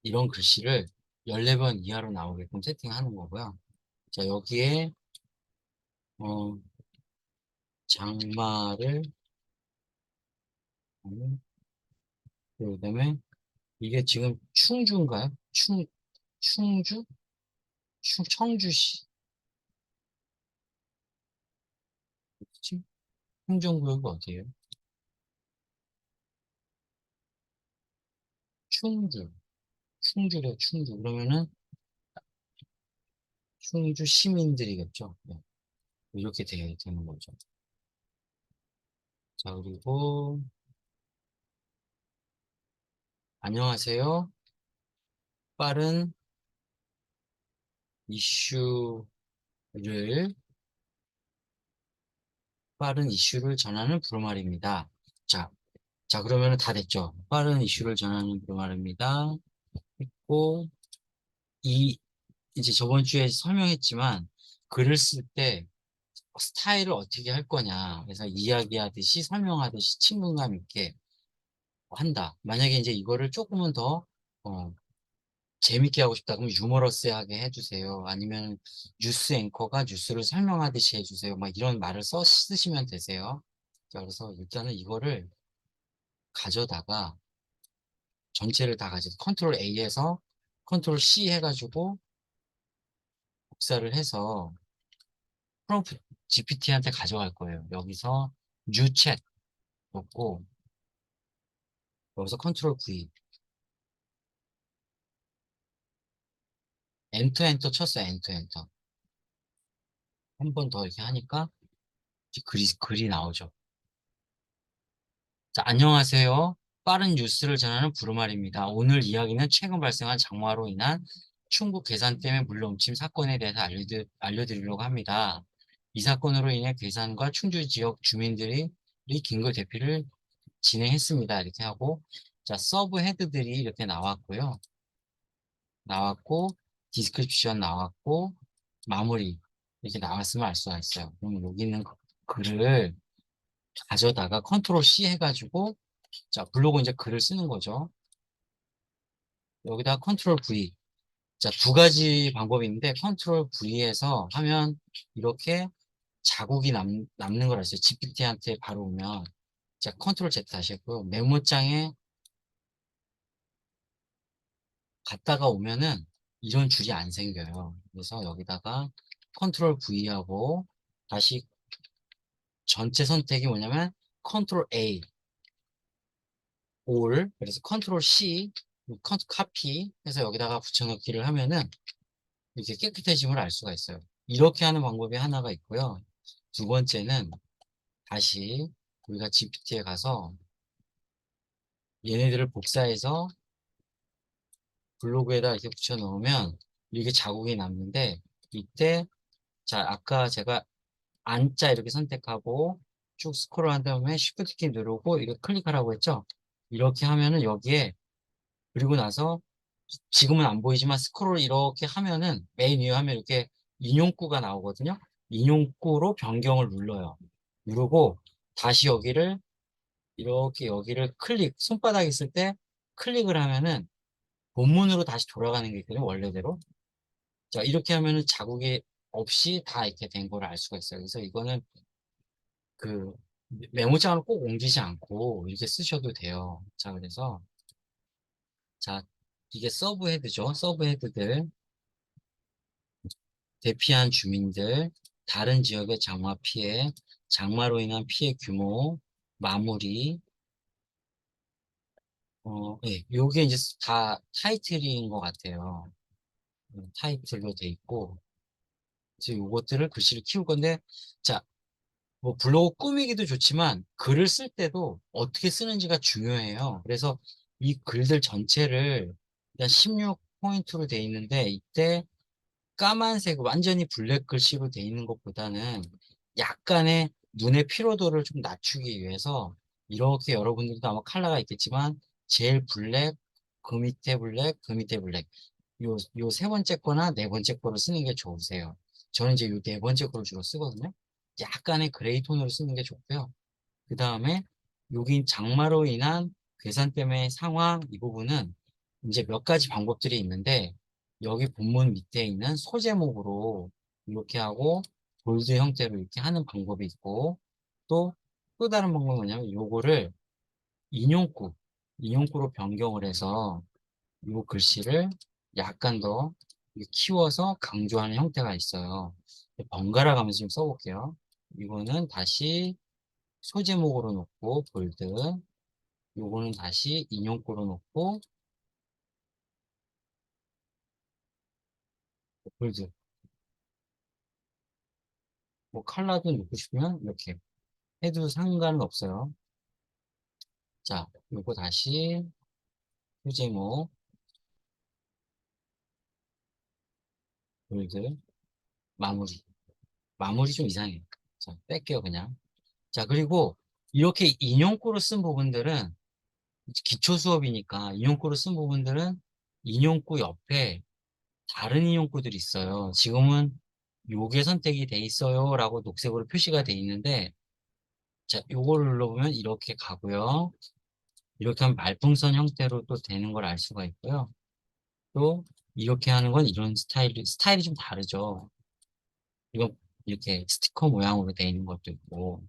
이런 글씨를 14번 이하로 나오게끔 세팅하는 거고요. 자, 여기에, 어, 장마를, 그다음에 이게 지금 충주인가요? 충주? 청주시. 어디지? 행정구역이 어디예요? 충주. 충주래, 충주. 그러면은 충주 시민들이겠죠. 네. 이렇게 되는 거죠. 자, 그리고, 안녕하세요. 빠른 이슈를, 빠른 이슈를 전하는 부르말입니다. 자, 자, 그러면은 다 됐죠. 빠른 이슈를 전하는 부르말입니다. 했고, 이, 이제 저번 주에 설명했지만, 글을 쓸 때 스타일을 어떻게 할 거냐. 그래서 이야기하듯이 설명하듯이 친근감 있게 한다. 만약에 이제 이거를 조금은 더, 어, 재밌게 하고 싶다. 그러면 유머러스하게 해주세요. 아니면 뉴스 앵커가 뉴스를 설명하듯이 해주세요. 막 이런 말을 쓰시면 되세요. 자, 그래서 일단은 이거를 가져다가 전체를 다 가지고 컨트롤 A에서 컨트롤 C 해가지고 복사를 해서 프롬프트 GPT한테 가져갈 거예요. 여기서 뉴 챗 넣고 여기서 컨트롤 V 엔터 쳤어요. 엔터 한 번 더 이렇게 하니까 이제 글이 나오죠. 자, 안녕하세요. 빠른 뉴스를 전하는 부르말입니다. 오늘 이야기는 최근 발생한 장마로 인한 충북 괴산댐의 물넘침 사건에 대해서 알려드리려고 합니다. 이 사건으로 인해 괴산과 충주 지역 주민들이 긴급 대피를 진행했습니다. 이렇게 하고, 자, 서브 헤드들이 이렇게 나왔고, 디스크립션 나왔고, 마무리. 이렇게 나왔으면 알 수가 있어요. 그럼 여기 있는 글을 가져다가 컨트롤 C 해가지고, 자, 블로그 이제 글을 쓰는 거죠. 여기다 컨트롤 V. 자, 두 가지 방법이 있는데, 컨트롤 V에서 하면 이렇게 자국이 남는 걸 알았어요. GPT한테 바로 오면. 자, 컨트롤 Z 다시 했고요. 메모장에 갔다가 오면은 이런 줄이 안 생겨요. 그래서 여기다가 컨트롤 V하고 다시 전체 선택이 뭐냐면 컨트롤 A, 올, 그래서 컨트롤 C, 카피 해서 여기다가 붙여넣기를 하면은 이렇게 깨끗해짐을 알 수가 있어요. 이렇게 하는 방법이 하나가 있고요. 두 번째는 다시 우리가 GPT에 가서 얘네들을 복사해서 블로그에다 이렇게 붙여 넣으면 이게 자국이 남는데 이때 자 아까 제가 안자 이렇게 선택하고 쭉 스크롤한 다음에 Shift 키 누르고 이거 클릭하라고 했죠. 이렇게 하면은 여기에 그리고 나서 지금은 안 보이지만 스크롤 이렇게 하면은 메인 위에 하면 이렇게 인용구가 나오거든요. 인용구로 변경을 눌러요. 누르고 다시 여기를 손바닥 있을 때 클릭을 하면은 본문으로 다시 돌아가는 게 있거든요. 원래대로. 자, 이렇게 하면은 자국이 없이 다 이렇게 된 걸 알 수가 있어요. 그래서 이거는 그 메모장을 꼭 옮기지 않고 이렇게 쓰셔도 돼요. 자, 그래서 자, 이게 서브 헤드죠. 서브 헤드들 대피한 주민들, 다른 지역의 장마 피해, 장마로 인한 피해 규모, 마무리, 예, 요게 이제 다 타이틀인 것 같아요. 타이틀로 돼 있고, 이제 요것들을 글씨를 키울 건데, 자, 뭐 블로그 꾸미기도 좋지만 글을 쓸 때도 어떻게 쓰는지가 중요해요. 그래서 이 글들 전체를 일단 16포인트로 돼 있는데, 이때 까만색 완전히 블랙 글씨로 돼 있는 것보다는 약간의 눈의 피로도를 좀 낮추기 위해서 이렇게 여러분들도 아마 컬러가 있겠지만 제일 블랙, 그 밑에 블랙, 그 밑에 블랙, 요 세 번째 거나 네 번째 거를 쓰는 게 좋으세요. 저는 이제 요 네 번째 거를 주로 쓰거든요. 약간의 그레이 톤으로 쓰는 게 좋고요. 그 다음에 여기 장마로 인한 괴산댐의 상황 이 부분은 이제 몇 가지 방법들이 있는데, 여기 본문 밑에 있는 소제목으로 이렇게 하고 볼드 형태로 이렇게 하는 방법이 있고, 또 다른 방법은 뭐냐면 요거를 인용구 인용구로 변경을 해서 요 글씨를 약간 더 키워서 강조하는 형태가 있어요. 번갈아 가면서 좀 써볼게요. 이거는 다시 소제목으로 놓고 볼드, 요거는 다시 인용구로 놓고 볼드, 뭐 컬러도 넣고 싶으면 이렇게 해도 상관은 없어요. 자, 요거 다시 소제목, 볼드, 마무리. 마무리 좀 이상해. 자, 뺄게요 그냥. 자, 그리고 이렇게 인용구로 쓴 부분들은 기초 수업이니까, 인용구로 쓴 부분들은 인용구 옆에 다른 인용구들이 있어요. 지금은 요게 선택이 돼 있어요 라고 녹색으로 표시가 돼 있는데, 자, 요거를 눌러보면 이렇게 가고요. 이렇게 하면 말풍선 형태로 또 되는 걸 알 수가 있고요. 또 이렇게 하는 건 이런 스타일이 좀 다르죠. 이건 이렇게 스티커 모양으로 돼 있는 것도 있고,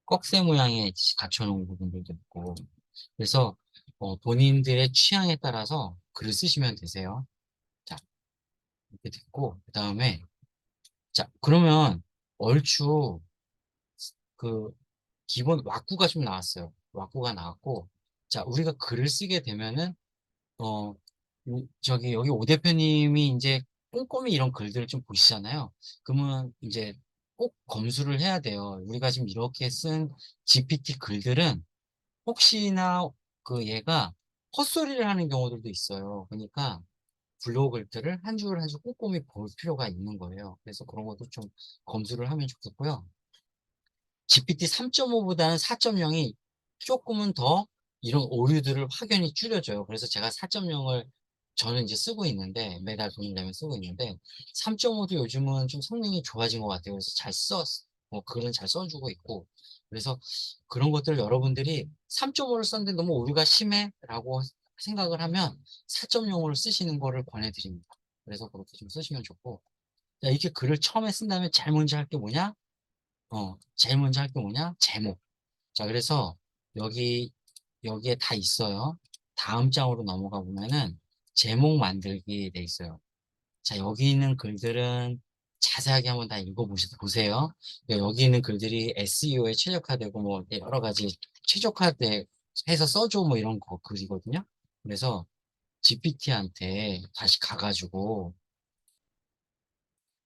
꺽쇠 모양에 갖춰놓은 부분들도 있고. 그래서 본인들의 취향에 따라서 글을 쓰시면 되세요. 자, 이렇게 됐고, 그 다음에, 자, 그러면 얼추 그 기본 왁구가 좀 나왔어요. 왁구가 나왔고, 자, 우리가 글을 쓰게 되면은, 어, 저기, 여기 오 대표님이 이제 꼼꼼히 이런 글들을 좀 보시잖아요. 그러면 이제 꼭 검수를 해야 돼요. 우리가 지금 이렇게 쓴 GPT 글들은 혹시나 그 얘가 헛소리를 하는 경우들도 있어요. 그러니까 블로그 글들을 한 줄 한 줄 꼼꼼히 볼 필요가 있는 거예요. 그래서 그런 것도 좀 검수를 하면 좋겠고요. GPT 3.5보다는 4.0이 조금은 더 이런 오류들을 확연히 줄여줘요. 그래서 제가 4.0을 저는 이제 쓰고 있는데, 매달 돈을 내면 쓰고 있는데, 3.5도 요즘은 좀 성능이 좋아진 것 같아요. 그래서 글은 잘 써주고 있고. 그래서 그런 것들 여러분들이 3.5를 썼는데 너무 오류가 심해? 라고 생각을 하면 4.0으로 쓰시는 거를 권해드립니다. 그래서 그렇게 좀 쓰시면 좋고. 자, 이렇게 글을 처음에 쓴 다음에 제일 먼저 할 게 뭐냐? 제일 먼저 할 게 뭐냐? 제목. 자, 그래서 여기, 여기에 다 있어요. 다음 장으로 넘어가 보면은 제목 만들기 돼 있어요. 자, 여기 있는 글들은 자세하게 한번 다 읽어보세요. 여기 있는 글들이 SEO에 최적화되고 뭐 여러 가지 최적화돼 해서 써줘 뭐 이런 거 글이거든요. 그래서 GPT한테 다시 가가지고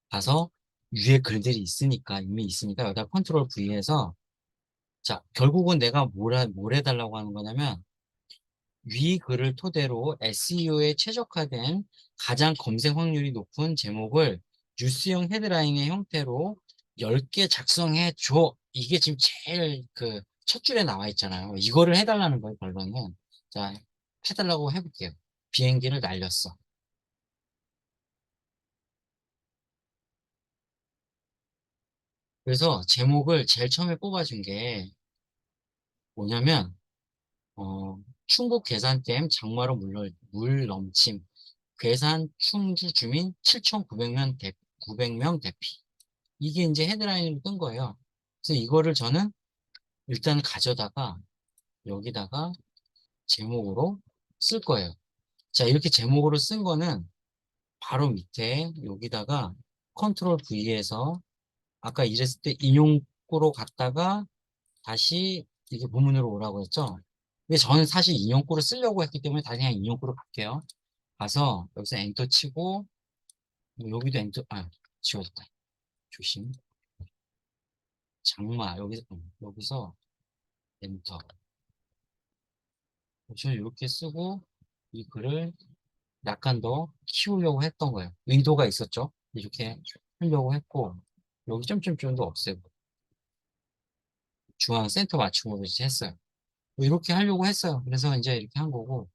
가서 위에 글들이 있으니까 이미 있으니까 여기다 컨트롤 V에서, 자, 결국은 내가 뭘 해달라고 하는 거냐면, 위 글을 토대로 SEO에 최적화된 가장 검색 확률이 높은 제목을 뉴스형 헤드라인의 형태로 10개 작성해 줘. 이게 지금 제일 그 첫 줄에 나와 있잖아요. 이거를 해달라는 거예요, 결론은. 자, 해달라고 해볼게요. 비행기를 날렸어. 그래서 제목을 제일 처음에 뽑아준 게 뭐냐면, 충북 괴산댐 장마로 물 넘침. 괴산 충주 주민 7,900명 900명 대피. 이게 이제 헤드라인으로 뜬 거예요. 그래서 이거를 저는 일단 가져다가 여기다가 제목으로 쓸 거예요. 자, 이렇게 제목으로 쓴 거는 바로 밑에 여기다가 컨트롤 V에서 아까 이랬을 때 인용구로 갔다가 다시 이게 본문으로 오라고 했죠. 근데 저는 사실 인용구를 쓰려고 했기 때문에 다시 그냥 인용구로 갈게요. 가서 여기서 엔터 치고 여기도 엔터 지워졌다. 조심. 장마 여기서 엔터. 저는 이렇게 쓰고 이 글을 약간 더 키우려고 했던 거예요. 의도가 있었죠. 이렇게 하려고 했고 여기 점점점도 없애고 중앙 센터 맞춤으로 이제 했어요. 뭐 이렇게 하려고 했어요. 그래서 이제 이렇게 한 거고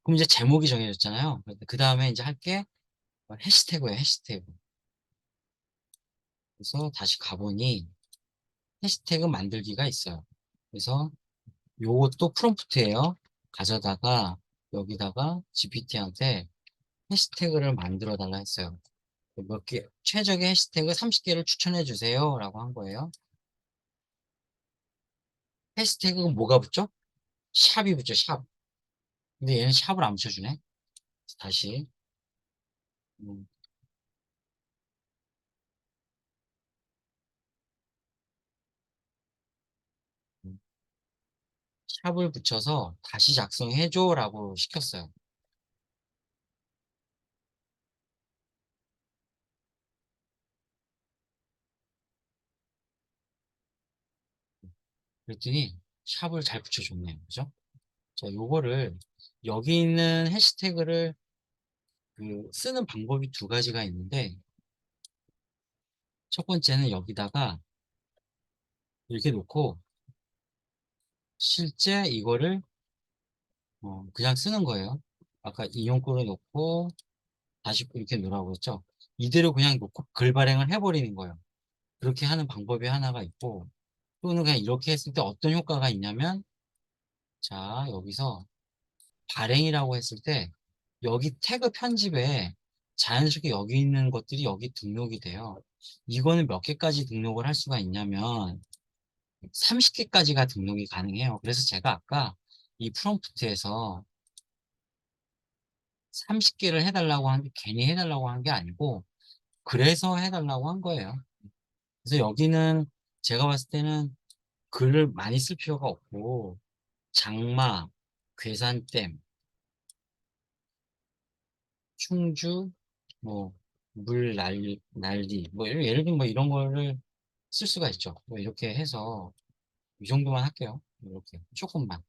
그럼 이제 제목이 정해졌잖아요. 그 다음에 이제 할 게 해시태그예요. 해시태그. 그래서 다시 가보니 해시태그 만들기가 있어요. 그래서 요것도 프롬프트예요. 가져다가 여기다가 GPT한테 해시태그를 만들어 달라 했어요. 몇 개, 최적의 해시태그 30개를 추천해 주세요. 라고 한 거예요. 해시태그가 뭐가 붙죠? 샵이 붙죠, 샵. 근데 얘는 샵을 안 붙여주네. 다시. 음, 음. 샵을 붙여서 다시 작성해줘. 라고 시켰어요. 그랬더니 샵을 잘 붙여줬네요. 그죠? 자, 요거를, 여기 있는 해시태그를 쓰는 방법이 두 가지가 있는데, 첫 번째는 여기다가 이렇게 놓고, 실제 이거를 그냥 쓰는 거예요. 아까 인용구로 놓고, 다시 이렇게 놓으라고 했죠. 이대로 그냥 놓고 글 발행을 해버리는 거예요. 그렇게 하는 방법이 하나가 있고, 또는 그냥 이렇게 했을 때 어떤 효과가 있냐면, 자, 여기서 발행이라고 했을 때, 여기 태그 편집에 자연스럽게 여기 있는 것들이 여기 등록이 돼요. 이거는 몇 개까지 등록을 할 수가 있냐면, 30개까지가 등록이 가능해요. 그래서 제가 아까 이 프롬프트에서 30개를 해달라고 한 게 괜히 해달라고 한 게 아니고, 그래서 해달라고 한 거예요. 그래서 여기는 제가 봤을 때는 글을 많이 쓸 필요가 없고, 장마, 괴산댐, 충주, 뭐, 난리, 뭐, 예를 들면 뭐 이런 거를 쓸 수가 있죠. 뭐 이렇게 해서 이 정도만 할게요. 이렇게. 조금만.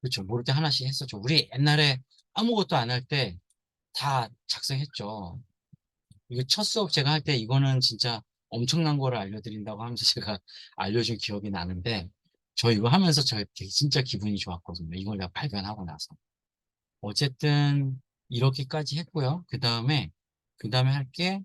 그렇죠. 모를 때 하나씩 했었죠. 우리 옛날에 아무것도 안 할 때 다 작성했죠. 이게 첫 수업 제가 할 때 이거는 진짜 엄청난 거를 알려드린다고 하면서 제가 알려준 기억이 나는데, 저 이거 하면서 저 되게 진짜 기분이 좋았거든요. 이걸 내가 발견하고 나서. 어쨌든 이렇게까지 했고요. 그 다음에 할 게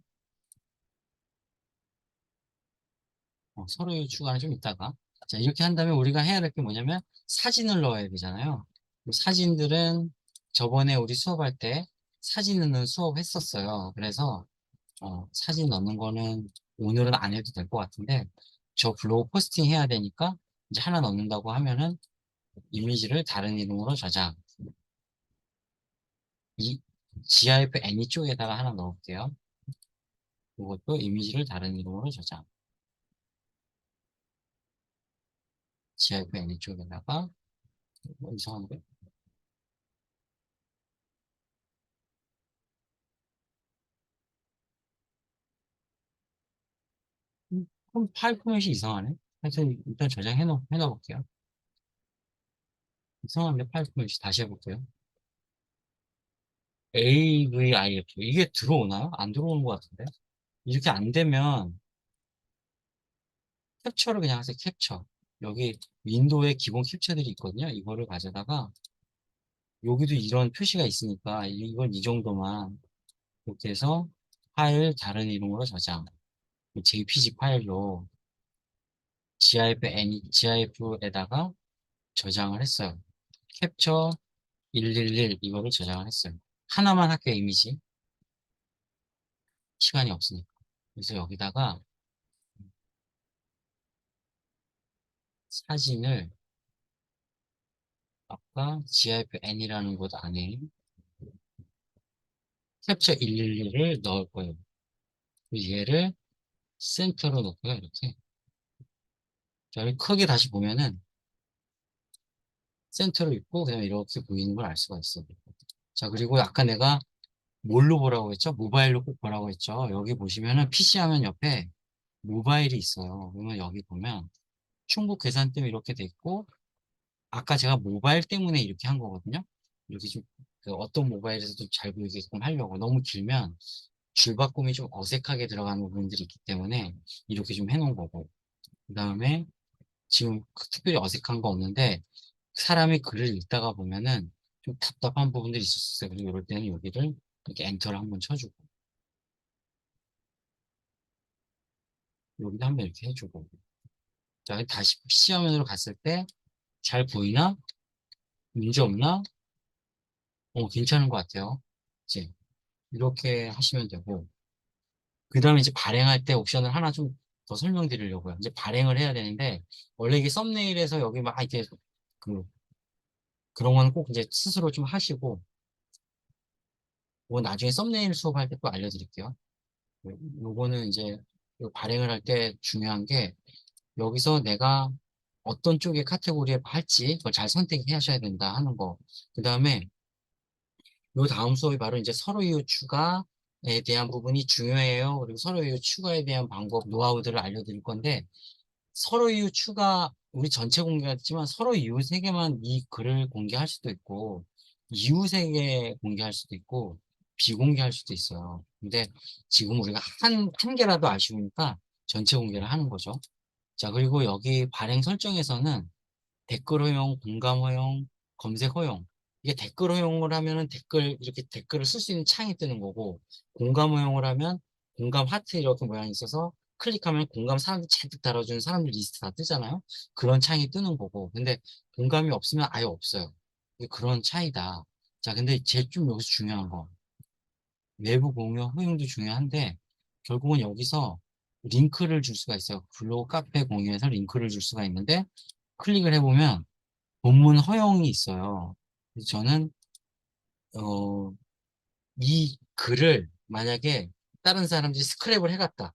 서로 추가는 좀 이따가. 자, 이렇게 한 다음에 우리가 해야 될 게 뭐냐면 사진을 넣어야 되잖아요. 그 사진들은 저번에 우리 수업할 때 사진을 넣는 수업 했었어요. 그래서 사진 넣는 거는 오늘은 안 해도 될 것 같은데, 저 블로그 포스팅 해야 되니까 이제 하나 넣는다고 하면은 이미지를 다른 이름으로 저장. 이 GIF 애니 쪽에다가 하나 넣을게요. 이것도 이미지를 다른 이름으로 저장. GIF 애니 쪽에다가 이상한데? 그럼 파일 포맷이 이상하네? 하여튼 일단 해놔볼게요. 이상한데 파일 포맷이 다시 해볼게요. AVIF 이게 들어오나요? 안 들어오는 것 같은데? 이렇게 안 되면 캡처를 그냥 하세요. 캡처. 여기 윈도우에 기본 캡처들이 있거든요. 이거를 가져다가 여기도 이런 표시가 있으니까 이건 이 정도만 이렇게 해서 파일 다른 이름으로 저장. JPG 파일로 GIF에다가 저장을 했어요. 캡처 111 이거를 저장을 했어요. 하나만 할게요, 이미지. 시간이 없으니까. 그래서 여기다가 사진을 아까 GIFN이라는 곳 안에 캡처 111을 넣을 거예요. 얘를 센터로 놓고요, 이렇게. 자, 여기 크게 다시 보면은 센터로 있고 그다음에 이렇게 보이는 걸 알 수가 있어요. 자, 그리고 아까 내가 뭘로 보라고 했죠? 모바일로 꼭 보라고 했죠? 여기 보시면은 PC 화면 옆에 모바일이 있어요. 그러면 여기 보면 충북 계산팀 이렇게 돼 있고, 아까 제가 모바일 때문에 이렇게 한 거거든요. 이렇게 좀 그 어떤 모바일에서도 잘 보이게끔 하려고. 너무 길면 줄바꿈이 좀 어색하게 들어가는 부분들이 있기 때문에 이렇게 좀 해놓은 거고. 그 다음에 지금 특별히 어색한 거 없는데, 사람이 글을 읽다가 보면은 좀 답답한 부분들이 있을 수 있어요. 그리고 이럴 때는 여기를 이렇게 엔터를 한번 쳐주고, 여기도 한번 이렇게 해주고. 자, 다시 PC 화면으로 갔을 때 잘 보이나? 문제 없나? 괜찮은 것 같아요. 이제 이렇게 하시면 되고, 그 다음에 이제 발행할 때 옵션을 하나 좀 더 설명드리려고요. 이제 발행을 해야 되는데, 원래 이게 썸네일에서 여기 막 이렇게 그, 그런 거는 꼭 이제 스스로 좀 하시고, 뭐 나중에 썸네일 수업할 때 또 알려드릴게요. 요거는 이제 요 발행을 할 때 중요한 게, 여기서 내가 어떤 쪽의 카테고리에 할지 그걸 잘 선택하셔야 된다 하는 거. 그 다음에 요 다음 수업이 바로 이제 서로 이유 추가에 대한 부분이 중요해요. 그리고 서로 이유 추가에 대한 방법, 노하우들을 알려드릴 건데, 서로 이유 추가, 우리 전체 공개했지만 서로 이유 세 개만 이 글을 공개할 수도 있고, 이유 세 개 공개할 수도 있고, 비공개할 수도 있어요. 근데 지금 우리가 한 개라도 아쉬우니까 전체 공개를 하는 거죠. 자, 그리고 여기 발행 설정에서는 댓글 허용, 공감 허용, 검색 허용. 이게 댓글 허용을 하면은 이렇게 댓글을 쓸 수 있는 창이 뜨는 거고, 공감 허용을 하면 공감 하트 이렇게 모양이 있어서 클릭하면 공감 사람들 잔뜩 달아주는 사람들 리스트 다 뜨잖아요. 그런 창이 뜨는 거고. 근데 공감이 없으면 아예 없어요. 이게 그런 차이다. 자, 근데 제일 좀 여기서 중요한 거. 외부 공유 허용도 중요한데, 결국은 여기서 링크를 줄 수가 있어요. 블로그 카페 공유해서 링크를 줄 수가 있는데, 클릭을 해보면 본문 허용이 있어요. 그래서 저는 어, 이 글을 만약에 다른 사람들이 스크랩을 해갔다.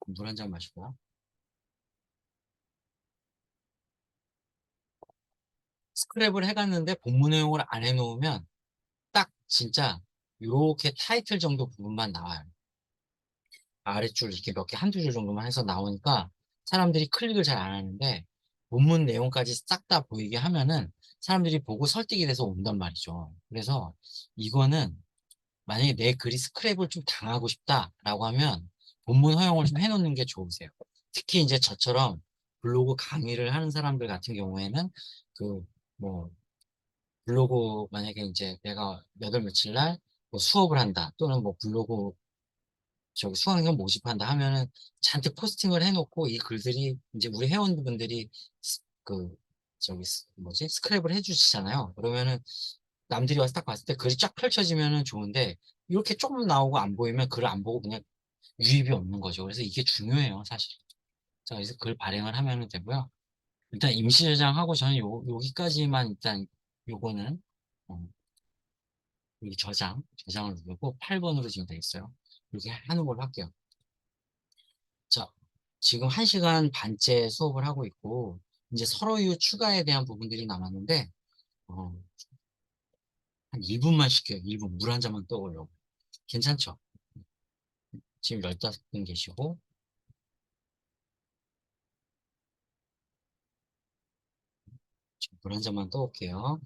물 한 잔 마시고요. 스크랩을 해갔는데 본문 허용을 안 해놓으면 딱 진짜 이렇게 타이틀 정도 부분만 나와요. 아랫줄 이렇게 몇 개, 한두 줄 정도만 해서 나오니까 사람들이 클릭을 잘 안 하는데, 본문 내용까지 싹 다 보이게 하면은 사람들이 보고 설득이 돼서 온단 말이죠. 그래서 이거는 만약에 내 글이 스크랩을 좀 당하고 싶다라고 하면 본문 허용을 좀 해놓는 게 좋으세요. 특히 이제 저처럼 블로그 강의를 하는 사람들 같은 경우에는 그 뭐 블로그 만약에 이제 내가 몇 월 며칠 날뭐 수업을 한다, 또는 뭐 블로그 저기 수강생 모집한다 하면은 잔뜩 포스팅을 해놓고 이 글들이 이제 우리 회원분들이 그 저기 뭐지 스크랩을 해주시잖아요. 그러면은 남들이 와서 딱 봤을 때 글이 쫙 펼쳐지면은 좋은데, 이렇게 조금 나오고 안 보이면 글을 안 보고 그냥 유입이 없는 거죠. 그래서 이게 중요해요, 사실. 자, 그래서 글 발행을 하면 되고요. 일단 임시 저장하고 저는 여기까지만 일단 요거는 어, 여기 저장을 누르고 8번으로 지금 돼 있어요. 이렇게 하는 걸로 할게요. 자, 지금 1시간 반째 수업을 하고 있고, 이제 서로 이유 추가에 대한 부분들이 남았는데, 어, 한 1분만 쉴게요. 1분 물 한 잔만 떠오려고. 괜찮죠? 지금 15분 계시고, 물 한 잔만 떠올게요.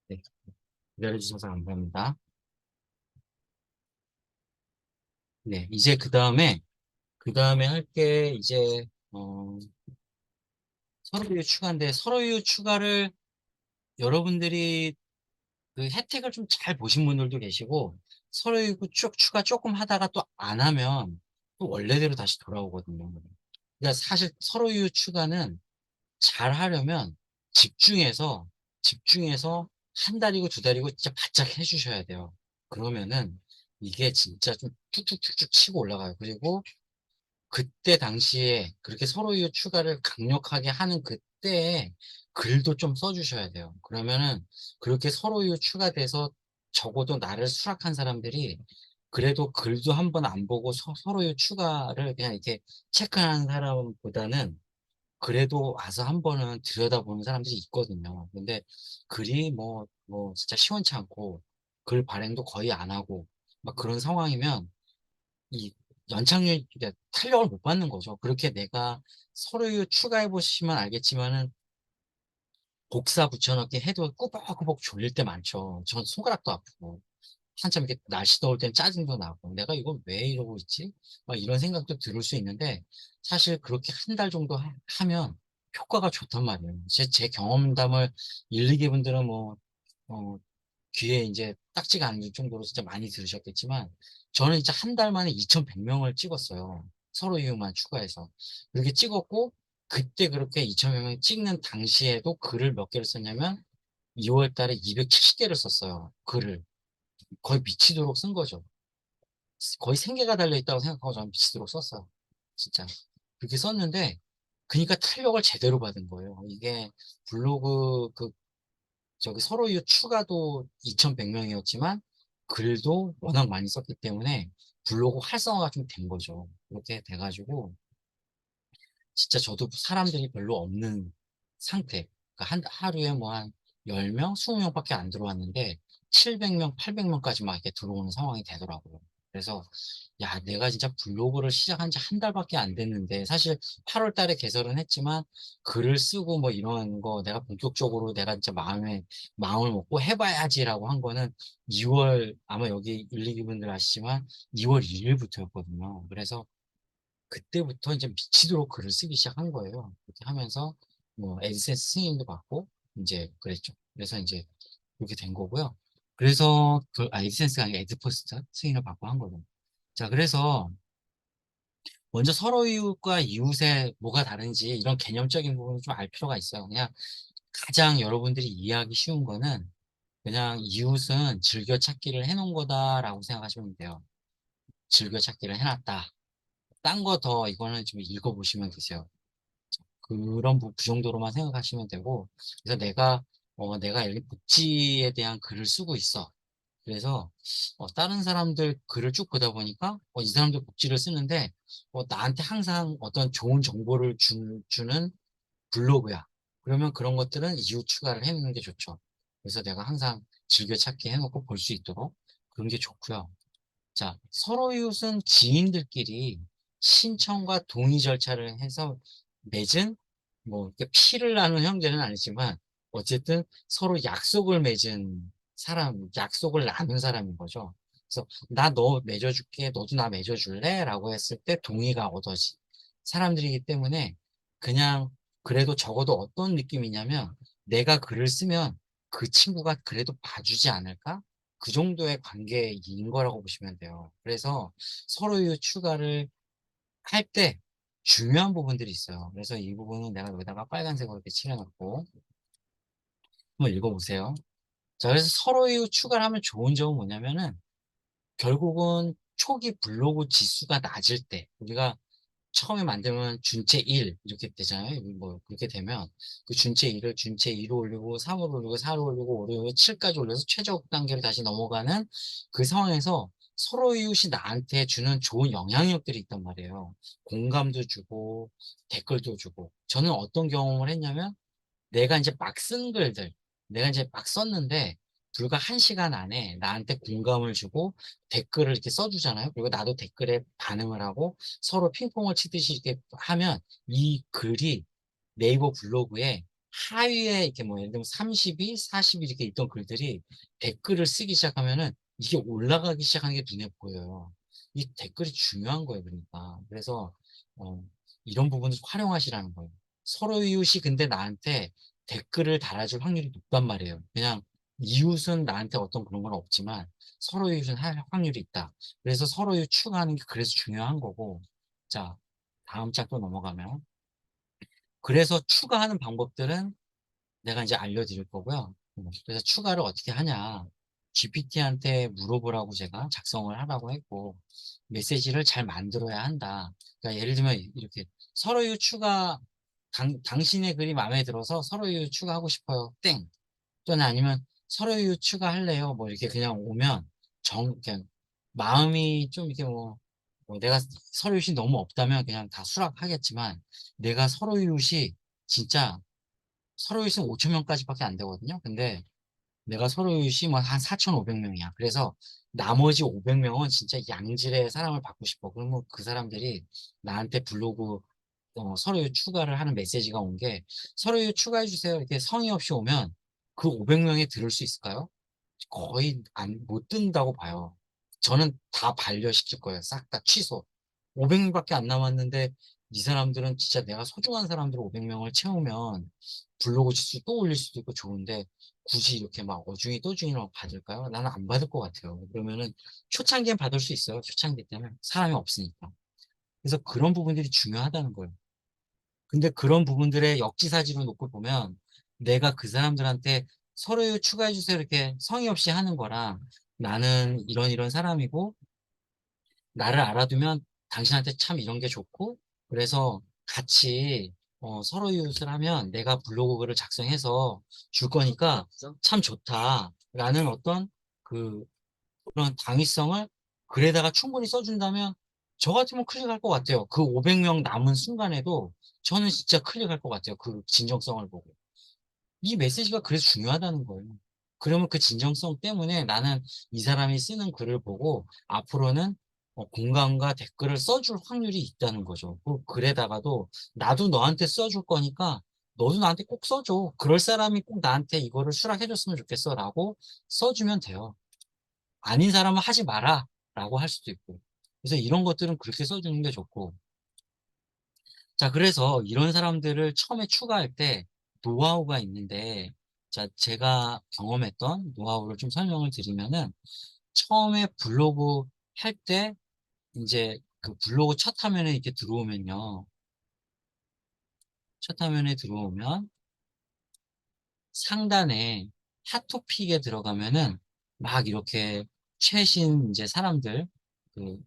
네, 기다려주셔서 감사합니다. 네, 이제 그 다음에 할 게 이제, 서로유 추가인데, 서로유 추가를 여러분들이 그 혜택을 좀 잘 보신 분들도 계시고, 서로유 쭉 추가 조금 하다가 또 안 하면 또 원래대로 다시 돌아오거든요. 그러니까 사실 서로유 추가는 잘 하려면 집중해서 한 달이고 두 달이고 진짜 바짝 해 주셔야 돼요. 그러면은 이게 진짜 좀 쭉쭉쭉쭉 치고 올라가요. 그리고 그때 당시에 그렇게 서로 이유 추가를 강력하게 하는 그때에 글도 좀 써 주셔야 돼요. 그러면은 그렇게 서로 이유 추가돼서 적어도 나를 수락한 사람들이 그래도 글도 한번 안 보고 서로 이유 추가를 그냥 이렇게 체크하는 사람보다는 그래도 와서 한 번은 들여다보는 사람들이 있거든요. 근데 글이 진짜 시원치 않고 글 발행도 거의 안 하고 막 그런 상황이면 이 연착륙, 그러니까 탄력을 못 받는 거죠. 그렇게 내가 서류 추가해 보시면 알겠지만은 복사 붙여 넣기 해도 꾸벅꾸벅 졸릴 때 많죠. 전 손가락도 아프고 한참 이렇게 날씨 더울 땐 짜증도 나고 '내가 이걸 왜 이러고 있지?' 막 이런 생각도 들을 수 있는데 사실 그렇게 한 달 정도 하면 효과가 좋단 말이에요. 제 경험담을 일리기 분들은 어 귀에 인제 딱지가 않을 정도로 진짜 많이 들으셨겠지만 저는 진짜 한 달 만에 2,100 명을 찍었어요, 서로 이유만 추가해서. 그렇게 찍었고 그때 그렇게 2,100 명 찍는 당시에도 글을 몇 개를 썼냐면 2월 달에 270 개를 썼어요, 글을. 거의 미치도록 쓴 거죠. 거의 생계가 달려 있다고 생각하고 저는 미치도록 썼어요, 진짜. 그렇게 썼는데 그니까 탄력을 제대로 받은 거예요. 이게 블로그 저기 서로 이웃 추가도 2,100 명이었지만 글도 워낙 많이 썼기 때문에 블로그 활성화가 좀 된 거죠. 그렇게 돼 가지고 진짜 저도 사람들이 별로 없는 상태. 그러니까 하루에 뭐 한 10 명, 20 명밖에 안 들어왔는데 700 명, 800 명까지 막 이렇게 들어오는 상황이 되더라고요. 그래서 '야 내가 진짜 블로그를 시작한 지 한 달밖에 안 됐는데' 사실 8월 달에 개설은 했지만 글을 쓰고 뭐 이런 거 내가 본격적으로 내가 진짜 마음을 먹고 '해 봐야지.'라고 한 거는 2월 아마 여기 일리기 분들 아시지만 2월 1 일부터였거든요. 그래서 그때부터 인제 미치도록 글을 쓰기 시작한 거예요. 그렇게 하면서 뭐 애드센스 승인도 받고 인제 그랬죠. 그래서 인제 그렇게 된 거고요. 그래서 애드센스가 아니라 애드포스트 승인을 받고 한 거죠. 자 그래서 먼저 서로 이웃과 이웃의 뭐가 다른지 이런 개념적인 부분을 좀 알 필요가 있어요. 그냥 가장 여러분들이 이해하기 쉬운 거는 그냥 '이웃은 즐겨찾기를 해 놓은 거다.'라고 생각하시면 돼요. '즐겨찾기를 해 놨다.' 딴 거 더 이거는 좀 읽어 보시면 되세요. 그런 그 정도로만 생각하시면 되고 그래서 내가 여기 복지에 대한 글을 쓰고 있어. 그래서 다른 사람들 글을 쭉 보다 보니까 이 사람들 복지를 쓰는데 나한테 항상 어떤 좋은 정보를 주는 블로그야. 그러면 그런 것들은 이웃 추가를 해 놓는 게 좋죠. 그래서 내가 항상 즐겨찾기 해 놓고 볼 수 있도록 그런 게 좋고요. 자, 서로 이웃은 지인들끼리 신청과 동의 절차를 해서 맺은 이렇게 피를 나눈 형제는 아니지만 어쨌든 서로 약속을 맺은 사람, 약속을 나눈 사람인 거죠. 그래서 "나 너 맺어 줄게. 너도 나 맺어 줄래?"라고 했을 때 동의가 얻어진 사람들이기 때문에 그냥 그래도 적어도 어떤 느낌이냐면 '내가 글을 쓰면 그 친구가 그래도 봐 주지 않을까?' 그 정도의 관계인 거라고 보시면 돼요. 그래서 서로의 추가를 할 때 중요한 부분들이 있어요. 그래서 이 부분은 내가 여기다가 빨간색으로 이렇게 칠해 놓고 한번 읽어 보세요. 자 그래서 서로의 추가를 하면 좋은 점은 뭐냐면은 결국은 초기 블로그 지수가 낮을 때 우리가 처음에 만들면 준체 1 이렇게 되잖아요. 그렇게 되면 그 준체 1을 준체 2로 올리고 3으로 올리고 4로 올리고 5로 올리고 7 까지 올려서 최저 단계로 다시 넘어가는 그 상황에서 서로 이웃이 나한테 주는 좋은 영향력들이 있단 말이에요. 공감도 주고 댓글도 주고. 저는 어떤 경험을 했냐면 내가 인제 막 쓴 글들 내가 인제 막 썼는데 불과 1 시간 안에 나한테 공감을 주고 댓글을 이렇게 써 주잖아요. 그리고 나도 댓글에 반응을 하고 서로 핑퐁을 치듯이 이렇게 하면 이 글이 네이버 블로그에 하위에 이렇게 예를 들면 30위, 40위 이렇게 있던 글들이 댓글을 쓰기 시작하면은 이게 올라가기 시작하는 게 눈에 보여요. 이 댓글이 중요한 거예요 그러니까. 그래서 어 이런 부분을 활용하시라는 거예요. 서로 이웃이 근데 나한테 댓글을 달아줄 확률이 높단 말이에요. 그냥 이웃은 나한테 어떤 그런 건 없지만 서로 이웃은 할 확률이 있다. 그래서 서로 이웃 추가하는 게 그래서 중요한 거고. 자, 다음 장 또 넘어가면 그래서 추가하는 방법들은 내가 이제 알려드릴 거고요. 그래서 추가를 어떻게 하냐. GPT한테 물어보라고 제가 작성을 하라고 했고, 메시지를 잘 만들어야 한다. 그러니까 예를 들면 이렇게 서로유 추가, 당신의 글이 마음에 들어서 서로유 추가하고 싶어요. 땡. 또는 아니면 서로유 추가할래요. 뭐 이렇게 그냥 오면 그냥 마음이 좀 이렇게 뭐 내가 서로유시 너무 없다면 그냥 다 수락하겠지만 내가 서로유시 진짜 서로유시 5천 명까지밖에 안 되거든요. 근데 내가 서로유시 뭐한 4,500명이야. 그래서 나머지 500명은 진짜 양질의 사람을 받고 싶어. 그러면 그 사람들이 나한테 블로그 서로유 추가를 하는 메시지가 온 게 서로유 추가해 주세요. 이렇게 성의 없이 오면 그 500명이 들을 수 있을까요? 거의 못 뜬다고 봐요. 저는 다 반려시킬 거예요. 싹 다 취소. 500명밖에 안 남았는데 이 사람들은 진짜 내가 소중한 사람들 500명을 채우면 블로그 지수 또 올릴 수도 있고 좋은데 굳이 이렇게 막 어중이 또중이로 받을까요? 나는 안 받을 것 같아요. 그러면은 초창기엔 받을 수 있어요. 초창기 때는 사람이 없으니까. 그래서 그런 부분들이 중요하다는 거예요. 근데 그런 부분들의 역지사지로 놓고 보면 내가 그 사람들한테 서로 추가해 주세요 이렇게 성의 없이 하는 거랑 나는 이런 이런 사람이고 나를 알아두면 당신한테 참 이런 게 좋고 그래서 같이 서로 이웃을 하면 내가 블로그 글을 작성해서 줄 거니까 참 좋다라는 어떤 그 그런 당위성을 글에다가 충분히 써준다면 저 같으면 클릭할 것 같아요. 그 500명 남은 순간에도 저는 진짜 클릭할 것 같아요. 그 진정성을 보고. 이 메시지가 그래서 중요하다는 거예요. 그러면 그 진정성 때문에 나는 이 사람이 쓰는 글을 보고 앞으로는 공감과 댓글을 써줄 확률이 있다는 거죠. 그 글에다가도 나도 너한테 써줄 거니까 너도 나한테 꼭 써줘. 그럴 사람이 꼭 나한테 이거를 수락해줬으면 좋겠어. 라고 써주면 돼요. 아닌 사람은 하지 마라. 라고 할 수도 있고. 그래서 이런 것들은 그렇게 써주는 게 좋고. 자, 그래서 이런 사람들을 처음에 추가할 때 노하우가 있는데, 자, 제가 경험했던 노하우를 좀 설명을 드리면은, 처음에 블로그 할 때, 이제 그 블로그 첫 화면에 이렇게 들어오면요. 첫 화면에 들어오면 상단에 핫토픽에 들어가면은 막 이렇게 최신 이제 사람들, 그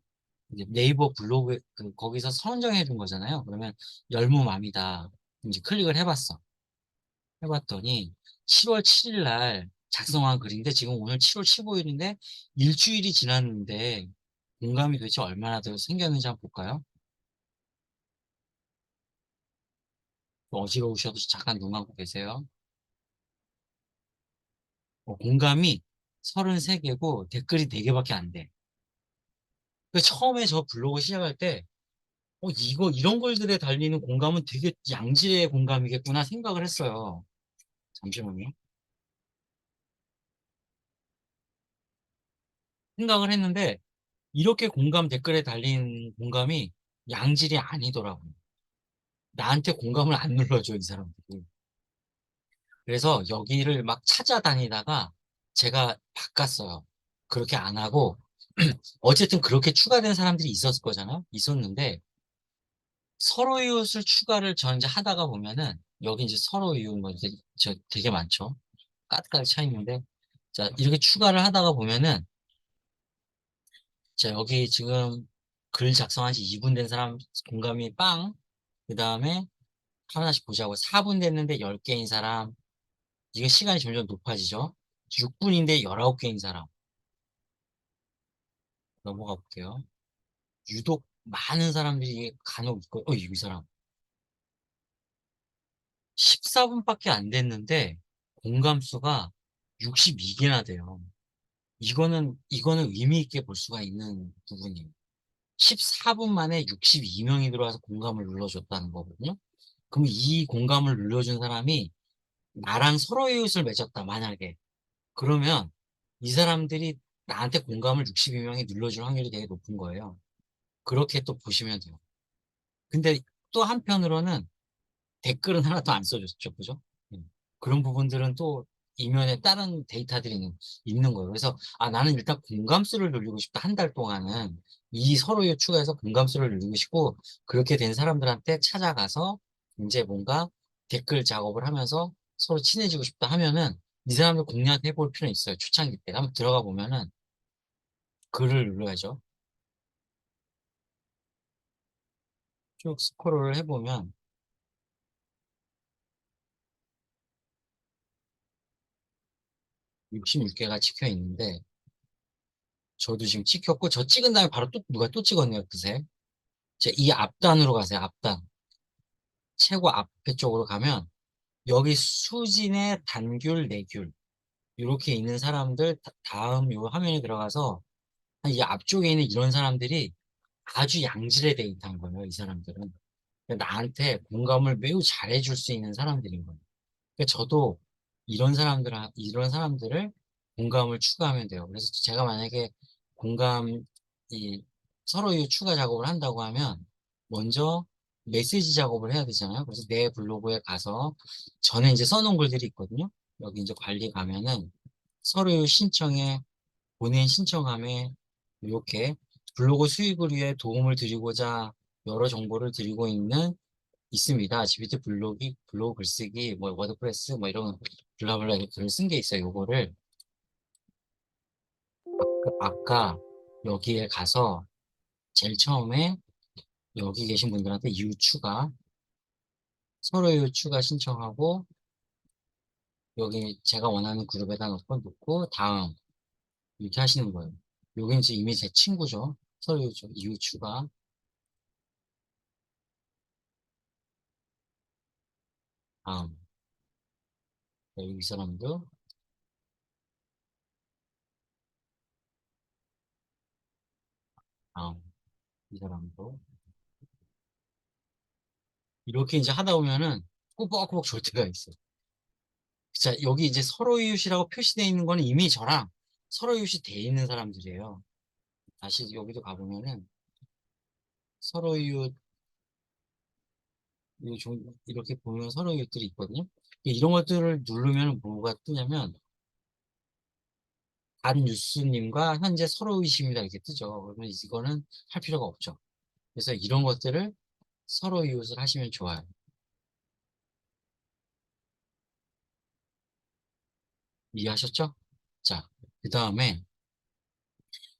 이제 네이버 블로그, 거기서 선정해 준 거잖아요. 그러면 열무맘이다. 이제 클릭을 해봤어. 해봤더니 7월 7일 날 작성한 글인데 지금 오늘 7월 15일인데 일주일이 지났는데 공감이 도대체 얼마나 더 생겼는지 한번 볼까요? 어지러우셔도 잠깐 눈 감고 계세요. 공감이 33개고 댓글이 4개밖에 안 돼. 처음에 저 블로그 시작할 때 이런 글들에 달리는 공감은 되게 양질의 공감이겠구나 생각을 했어요. 잠시만요. 생각을 했는데 이렇게 공감 댓글에 달린 공감이 양질이 아니더라고요. 나한테 공감을 안 눌러줘, 이 사람들이. 그래서 여기를 막 찾아다니다가 제가 바꿨어요. 그렇게 안 하고, 어쨌든 그렇게 추가된 사람들이 있었을 거잖아요? 있었는데, 서로 이웃을 추가를 저 이제 하다가 보면은, 여기 이제 서로 이웃 뭐 이제 저 되게 많죠? 까득까득 차 있는데, 자, 이렇게 추가를 하다가 보면은, 자, 여기 지금 글 작성한 지 2분 된 사람 공감이 빵, 그 다음에 하나씩 보자고. 4분 됐는데 10개인 사람. 이게 시간이 점점 높아지죠. 6분인데 19개인 사람. 넘어가 볼게요. 유독 많은 사람들이 간혹 있고, 이 사람. 14분밖에 안 됐는데 공감수가 62개나 돼요. 이거는 의미 있게 볼 수가 있는 부분이에요. 14분 만에 62명이 들어와서 공감을 눌러줬다는 거거든요. 그럼 이 공감을 눌러준 사람이 나랑 서로 이웃을 맺었다, 만약에. 그러면 이 사람들이 나한테 공감을 62명이 눌러줄 확률이 되게 높은 거예요. 그렇게 또 보시면 돼요. 근데 또 한편으로는 댓글은 하나도 안 써줬죠. 그죠? 그런 부분들은 또 이면에 다른 데이터들이 있는 거예요. 그래서 나는 일단 공감수를 늘리고 싶다. 한 달 동안은 이 서로에 추가해서 공감수를 늘리고 싶고 그렇게 된 사람들한테 찾아가서 이제 뭔가 댓글 작업을 하면서 서로 친해지고 싶다 하면은 이 사람을 공략해 볼 필요는 있어요. 초창기 때. 한번 들어가 보면은 글을 눌러야죠. 쭉 스크롤을 해보면 66개가 찍혀 있는데 저도 지금 찍혔고 저 찍은 다음에 바로 또 누가 또 찍었네요. 그새. 이 앞단으로 가세요. 앞단. 최고 앞에 쪽으로 가면 여기 수진의 단귤, 내귤 이렇게 있는 사람들 다음 요 화면에 들어가서 이 앞쪽에 있는 이런 사람들이 아주 양질의 데이터인 거예요. 이 사람들은. 그러니까 나한테 공감을 매우 잘해줄 수 있는 사람들인 거예요. 그러니까 저도 이런 사람들을 공감을 추가하면 돼요. 그래서 제가 만약에 공감, 이 서로의 추가 작업을 한다고 하면 먼저 메시지 작업을 해야 되잖아요. 그래서 내 블로그에 가서 전에 이제 써놓은 글들이 있거든요. 여기 이제 관리 가면은 서로의 신청에, 본인 신청함에 이렇게 블로그 수익을 위해 도움을 드리고자 여러 정보를 드리고 있습니다. GPT 블로그 글쓰기, 뭐, 워드프레스, 뭐, 이런, 블라블라, 이렇게 글을 쓴 게 있어요. 요거를, 아까, 여기에 가서, 제일 처음에, 여기 계신 분들한테 유추가, 서로 유추가 신청하고, 여기 제가 원하는 그룹에다 넣고, 다음, 이렇게 하시는 거예요. 여기 이제 이미 제 친구죠. 서로 유추가, 다음, 여기 이 사람도, 다음, 이 사람도. 이렇게 이제 하다 보면은, 꾸벅꾸벅 졸 때가 있어요. 자, 여기 이제 서로 이웃이라고 표시되어 있는 거는 이미 저랑 서로 이웃이 돼 있는 사람들이에요. 다시 여기도 가보면은 서로 이웃, 이렇게 보면 서로 이웃들이 있거든요. 이런 것들을 누르면 뭐가 뜨냐면, 단 뉴스님과 현재 서로 이웃입니다. 이렇게 뜨죠. 그러면 이거는 할 필요가 없죠. 그래서 이런 것들을 서로 이웃을 하시면 좋아요. 이해하셨죠? 자, 그 다음에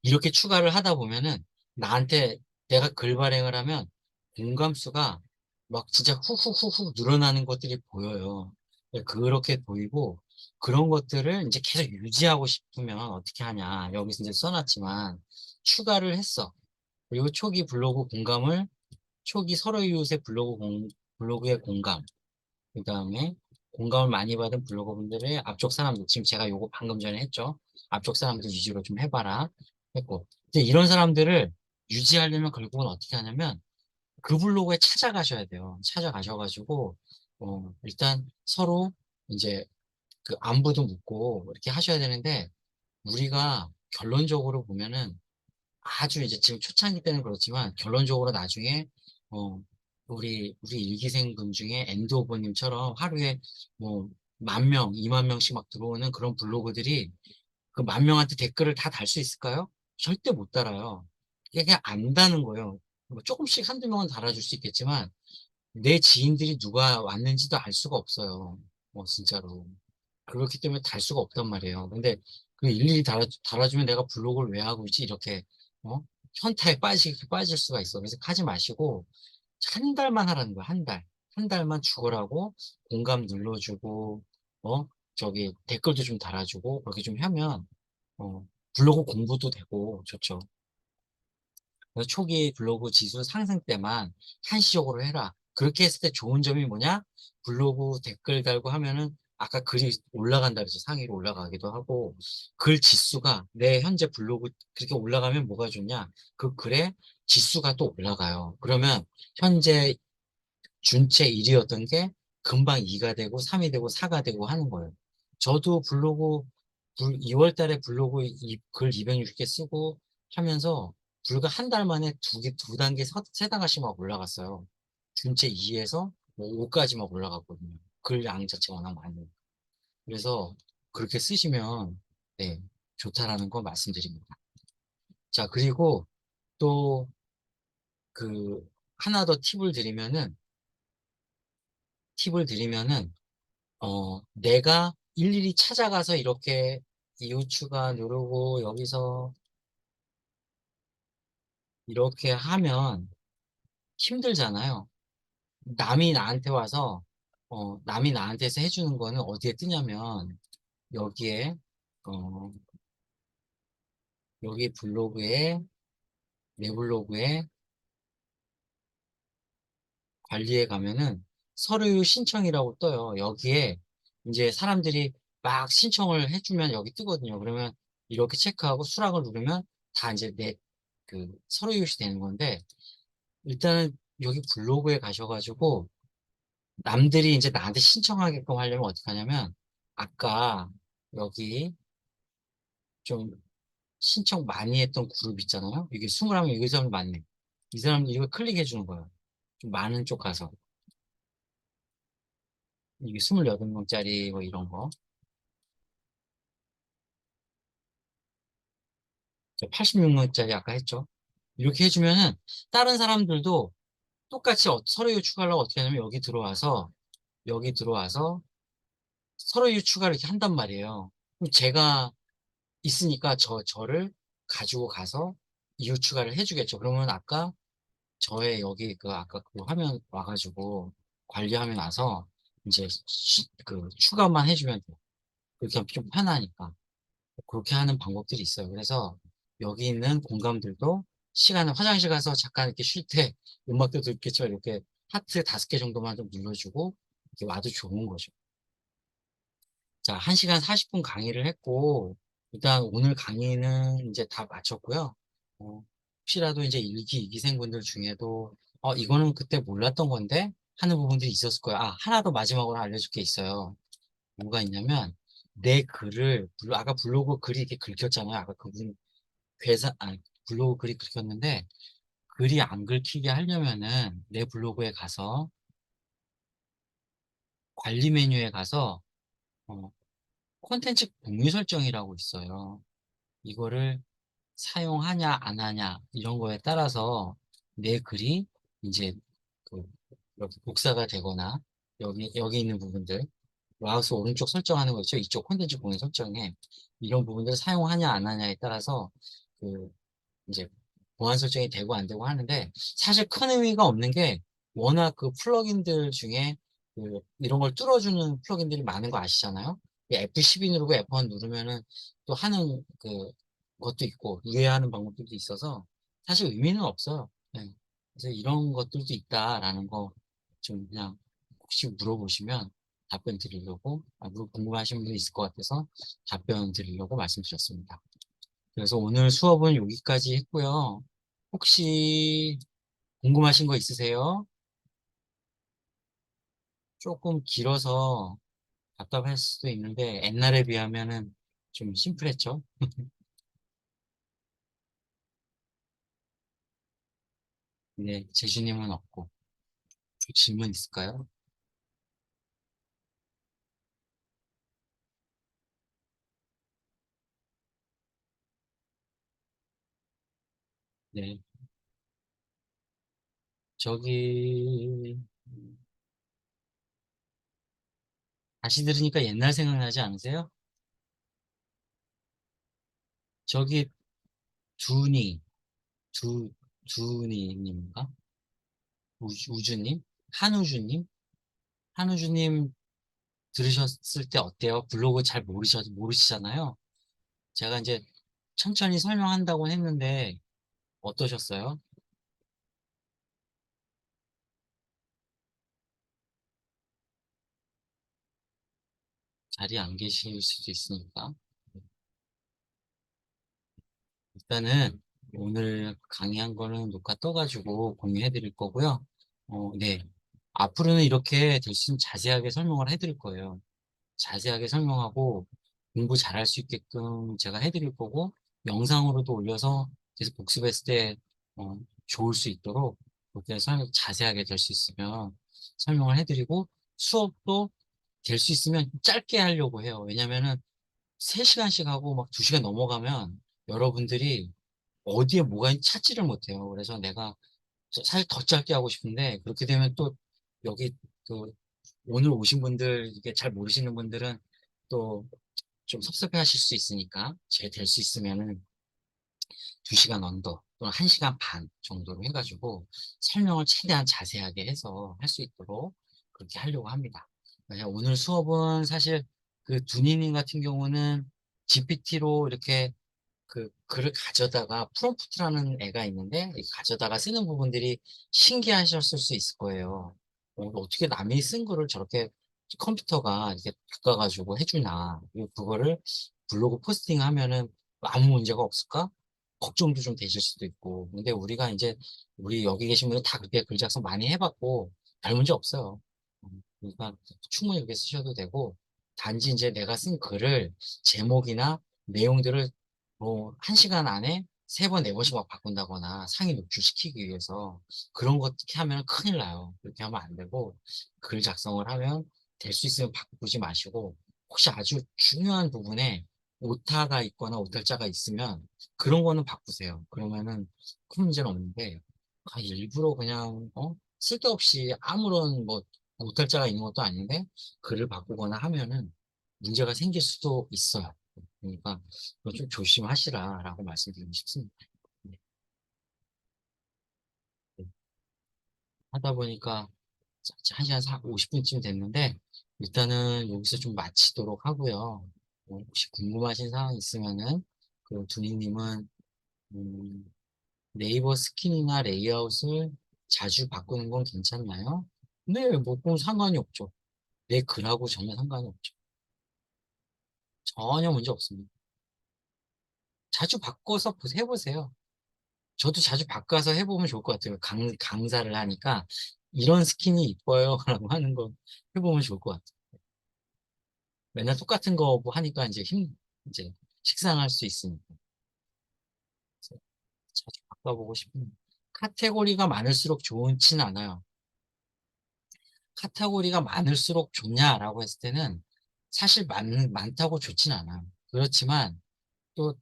이렇게 추가를 하다 보면은 나한테 내가 글 발행을 하면 공감수가 막 진짜 훅훅훅훅 늘어나는 것들이 보여요. 그렇게 보이고 그런 것들을 이제 계속 유지하고 싶으면 어떻게 하냐. 여기서 이제 써놨지만 추가를 했어. 그리고 초기 서로 이웃의 블로그의 공감. 그 다음에 공감을 많이 받은 블로거분들의 앞쪽 사람들, 지금 제가 요거 방금 전에 했죠. 앞쪽 사람들 위주로 좀 해봐라 했고. 이제 이런 사람들을 유지하려면 결국은 어떻게 하냐면 그 블로그에 찾아가셔야 돼요. 찾아가셔가지고, 일단 서로 이제 그 안부도 묻고 이렇게 하셔야 되는데 우리가 결론적으로 보면은 아주 이제 지금 초창기 때는 그렇지만 결론적으로 나중에 어 우리 일기생분 중에 엔드오버님처럼 하루에 뭐 10,000명, 20,000명씩 막 들어오는 그런 블로그들이 그 10,000명한테 댓글을 다 달 수 있을까요? 절대 못 달아요. 이게 그냥 안다는 거예요. 뭐 조금씩 한두 명은 달아줄 수 있겠지만 내 지인들이 누가 왔는지도 알 수가 없어요. 진짜로. 그렇기 때문에 달 수가 없단 말이에요. 근데 그 일일이 달아주면 내가 블로그를 왜 하고 있지? 이렇게, 어? 현타에 빠질 수가 있어. 그래서 하지 마시고, 한 달만 하라는 거야, 한 달. 한 달만 죽으라고, 공감 눌러주고, 어? 댓글도 좀 달아주고, 그렇게 좀 하면, 어, 블로그 공부도 되고, 좋죠. 그래서 초기 블로그 지수 상승 때만 한시적으로 해라. 그렇게 했을 때 좋은 점이 뭐냐? 블로그 댓글 달고 하면은 아까 글이 올라간다 그랬죠. 상위로 올라가기도 하고 글 지수가 내 현재 블로그 그렇게 올라가면 뭐가 좋냐? 그 글의 지수가 또 올라가요. 그러면 현재 준체 1위였던 게 금방 2가 되고 3이 되고 4가 되고 하는 거예요. 저도 2월 달에 블로그 글 260개 쓰고 하면서 불과 한 달 만에 두 단계, 세 단계씩 막 올라갔어요. 준체 2에서 뭐 5까지 막 올라갔거든요. 글 양 자체가 워낙 많이. 그래서 그렇게 쓰시면, 네, 좋다라는 거 말씀드립니다. 자, 그리고 또 하나 더 팁을 드리면은, 내가 일일이 찾아가서 이렇게 이웃 추가 누르고 여기서 이렇게 하면 힘들잖아요. 남이 나한테서 해주는 거는 어디에 뜨냐면, 여기에, 어, 여기 블로그에, 내 블로그에 관리에 가면은 서류 신청이라고 떠요. 여기에 이제 사람들이 막 신청을 해주면 여기 뜨거든요. 그러면 이렇게 체크하고 수락을 누르면 다 이제 내 그 서류 이웃이 되는 건데, 일단은 여기 블로그에 가셔가지고 남들이 이제 나한테 신청하게끔 하려면 어떻게 하냐면, 아까 여기 좀 신청 많이 했던 그룹 있잖아요. 이게 20명, 이 사람들 많네. 이 사람들 이거 클릭해 주는 거예요. 좀 많은 쪽 가서. 이게 28명짜리 뭐 이런 거. 86명짜리 아까 했죠. 이렇게 해주면은 다른 사람들도 똑같이 서류 추가하려고 어떻게 하냐면 여기 들어와서 서류 추가를 이렇게 한단 말이에요. 그럼 제가 있으니까 저를 가지고 가서 이후 추가를 해주겠죠. 그러면 아까 저의 여기 아까 그 화면 와가지고 관리하면 와서 이제 그 추가만 해주면 돼요. 그렇게 하면 좀 편하니까. 그렇게 하는 방법들이 있어요. 그래서 여기 있는 공감들도 시간에 화장실 가서 잠깐 이렇게 쉴 때 음악도 듣겠지만 이렇게 하트 5개 정도만 좀 눌러주고 이렇게 와도 좋은 거죠. 자, 1시간 40분 강의를 했고, 일단 오늘 강의는 이제 다 마쳤고요. 혹시라도 이제 1기, 2기생분들 중에도, 이거는 그때 몰랐던 건데? 하는 부분들이 있었을 거예요. 아, 하나 더 마지막으로 알려줄 게 있어요. 뭐가 있냐면, 내 글을, 아까 블로그 글이 이렇게 긁혔잖아요. 아까 그분, 블로그 글이 긁혔는데, 글이 안 긁히게 하려면은, 내 블로그에 가서, 관리 메뉴에 가서, 어, 콘텐츠 공유 설정이라고 있어요. 이거를 사용하냐 안 하냐 이런 거에 따라서 내 글이 이제 그 이렇게 복사가 되거나 여기 있는 부분들 마우스 오른쪽 설정하는 거 있죠. 이쪽 콘텐츠 공유 설정에 이런 부분들을 사용하냐 안 하냐에 따라서 그 이제 보안 설정이 되고 안 되고 하는데, 사실 큰 의미가 없는 게 워낙 그 플러긴들 중에 이런 걸 뚫어주는 플러긴들이 많은 거 아시잖아요. F12 누르고 F1 누르면은 또 하는 것도 있고 이해하는 방법들도 있어서 사실 의미는 없어요. 네. 그래서 이런 것들도 있다라는 거 좀 그냥 혹시 물어보시면 답변 드리려고, 궁금하신 분이 있을 것 같아서 답변 드리려고 말씀드렸습니다. 그래서 오늘 수업은 여기까지 했고요. 혹시 궁금하신 거 있으세요? 조금 길어서 답답할 수도 있는데 옛날에 비하면은 좀 심플했죠? 네, 재주님은 없고. 질문 있을까요? 네. 저기 다시 들으니까 옛날 생각나지 않으세요? 저기 두니, 두니님인가? 우주님? 한우주님? 한우주님 들으셨을 때 어때요? 블로그 잘 모르시잖아요. 제가 이제 천천히 설명한다고 했는데 어떠셨어요? 자리에 안 계실 수도 있으니까. 일단은 오늘 강의한 거는 녹화 떠가지고 공유해 드릴 거고요. 네. 앞으로는 이렇게 대신 자세하게 설명을 해 드릴 거예요. 자세하게 설명하고 공부 잘할 수 있게끔 제가 해드릴 거고, 영상으로도 올려서 계속 복습했을 때 좋을 수 있도록 그렇게 자세하게 될 수 있으면 설명을 해드리고, 수업도 될 수 있으면 짧게 하려고 해요. 왜냐면은 3시간씩 하고 막 2시간 넘어가면 여러분들이 어디에 뭐가 있는지 찾지를 못해요. 그래서 내가 사실 더 짧게 하고 싶은데, 그렇게 되면 또 여기 그 오늘 오신 분들, 이게 잘 모르시는 분들은 또 좀 섭섭해 하실 수 있으니까 제 될 수 있으면은 2시간 언더 또는 1시간 반 정도로 해가지고 설명을 최대한 자세하게 해서 할 수 있도록 그렇게 하려고 합니다. 오늘 수업은 사실 그 두니님 같은 경우는 GPT로 이렇게 그 글을 가져다가 프롬프트라는 애가 있는데 이 가져다가 쓰는 부분들이 신기하셨을 수 있을 거예요. 어떻게 남이 쓴 글을 저렇게 컴퓨터가 이렇게 바꿔가지고 해주나. 그리고 그거를 블로그 포스팅하면은 아무 문제가 없을까? 걱정도 좀 되실 수도 있고. 근데 우리가 이제 우리 여기 계신 분들 다 그렇게 글 작성 많이 해봤고 별 문제 없어요. 그러니까 충분히 그렇게 쓰셔도 되고 단지 이제 내가 쓴 글을 제목이나 내용들을 뭐 1시간 안에 3번, 4번씩 막 바꾼다거나 상위 노출시키기 위해서 그런 거 어떻게 하면 큰일 나요. 그렇게 하면 안 되고 글 작성을 하면 될 수 있으면 바꾸지 마시고 혹시 아주 중요한 부분에 오타가 있거나 오탈자가 있으면 그런 거는 바꾸세요. 그러면은 큰 문제는 없는데 일부러 그냥 쓸데없이 아무런 뭐 오탈자가 있는 것도 아닌데 글을 바꾸거나 하면은 문제가 생길 수도 있어요. 그러니까 그거 좀 조심하시라라고 말씀드리고 싶습니다. 네. 네. 하다 보니까 1시간 50분쯤 됐는데 일단은 여기서 좀 마치도록 하고요. 혹시 궁금하신 사항 있으면은 그 두니님은 음, 네이버 스킨이나 레이아웃을 자주 바꾸는 건 괜찮나요? 네, 뭐 그건 상관이 없죠. 내 글하고 전혀 상관이 없죠. 전혀 문제 없습니다. 자주 바꿔서 해보세요. 저도 자주 바꿔서 해보면 좋을 것 같아요. 강사를 하니까 이런 스킨이 이뻐요 라고 하는 거 해보면 좋을 것 같아요. 맨날 똑같은 거 뭐 하니까 이제 식상할 수 있으니까. 그래서 자주 바꿔보고 싶은 카테고리가 많을수록 좋지는 않아요. 카테고리가 많을수록 좋냐라고 했을 때는 사실 많다고 좋진 않아요. 그렇지만 또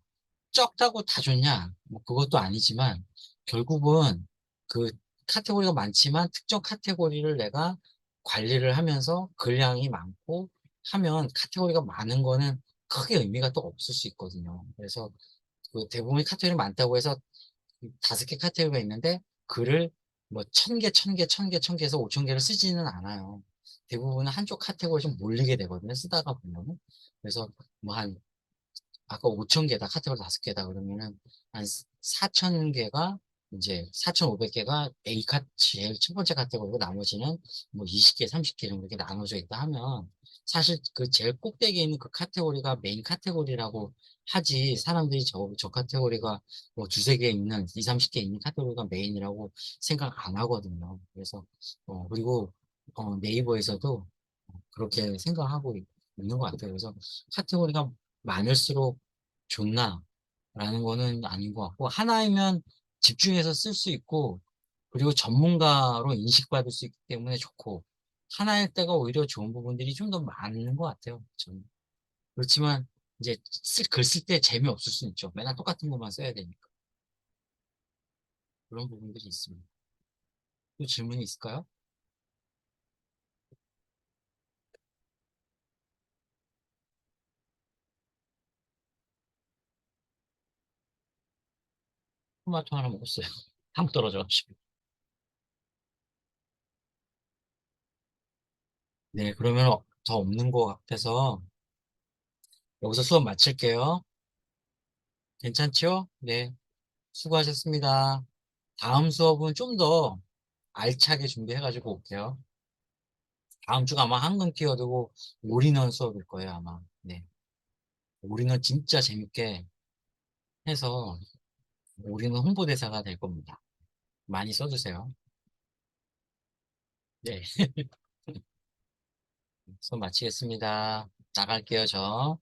적다고 다 좋냐? 뭐 그것도 아니지만 결국은 그 카테고리가 많지만 특정 카테고리를 내가 관리를 하면서 글량이 많고 하면 카테고리가 많은 거는 크게 의미가 또 없을 수 있거든요. 그래서 그 대부분의 카테고리 많다고 해서 5개 카테고리가 있는데 글을 뭐 1,000개, 1,000개, 1,000개, 1,000개 에서 5,000개를 쓰지는 않아요. 대부분은 한쪽 카테고리 좀 몰리게 되거든요. 쓰다가 보면은. 그래서 뭐한 아까 5,000개다, 카테고리 5개다 그러면은 한 4,000개가 이제 4,500개가 제일 첫 번째 카테고리고 나머지는 뭐 20개, 30개 정도 이렇게 나눠져 있다 하면 사실 그 제일 꼭대기에 있는 그 카테고리가 메인 카테고리라고 하지 사람들이 저 카테고리가 뭐 두세 개 있는 2, 30개 있는 카테고리가 메인이라고 생각 안 하거든요. 그래서 그리고 네이버에서도 그렇게 생각하고 있는 것 같아요. 그래서 카테고리가 많을수록 좋나? 라는 거는 아닌 것 같고, 하나이면 집중해서 쓸 수 있고, 그리고 전문가로 인식받을 수 있기 때문에 좋고, 하나일 때가 오히려 좋은 부분들이 좀 더 많은 것 같아요. 저는. 그렇지만, 이제 글 쓸 때 재미없을 수 있죠. 맨날 똑같은 것만 써야 되니까. 그런 부분들이 있습니다. 또 질문이 있을까요? 토마토 하나 먹었어요. 당 떨어져가지고. 네, 그러면 더 없는 것 같아서 여기서 수업 마칠게요. 괜찮죠? 네, 수고하셨습니다. 다음 수업은 좀 더 알차게 준비해가지고 올게요. 다음 주가 아마 한금 키워드고 올인원 수업일 거예요, 아마. 네. 올인원 진짜 재밌게 해서 올인원 홍보대사가 될 겁니다. 많이 써주세요. 네. 수업 마치겠습니다. 나갈게요, 저.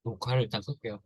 녹화를 일단 끌게요.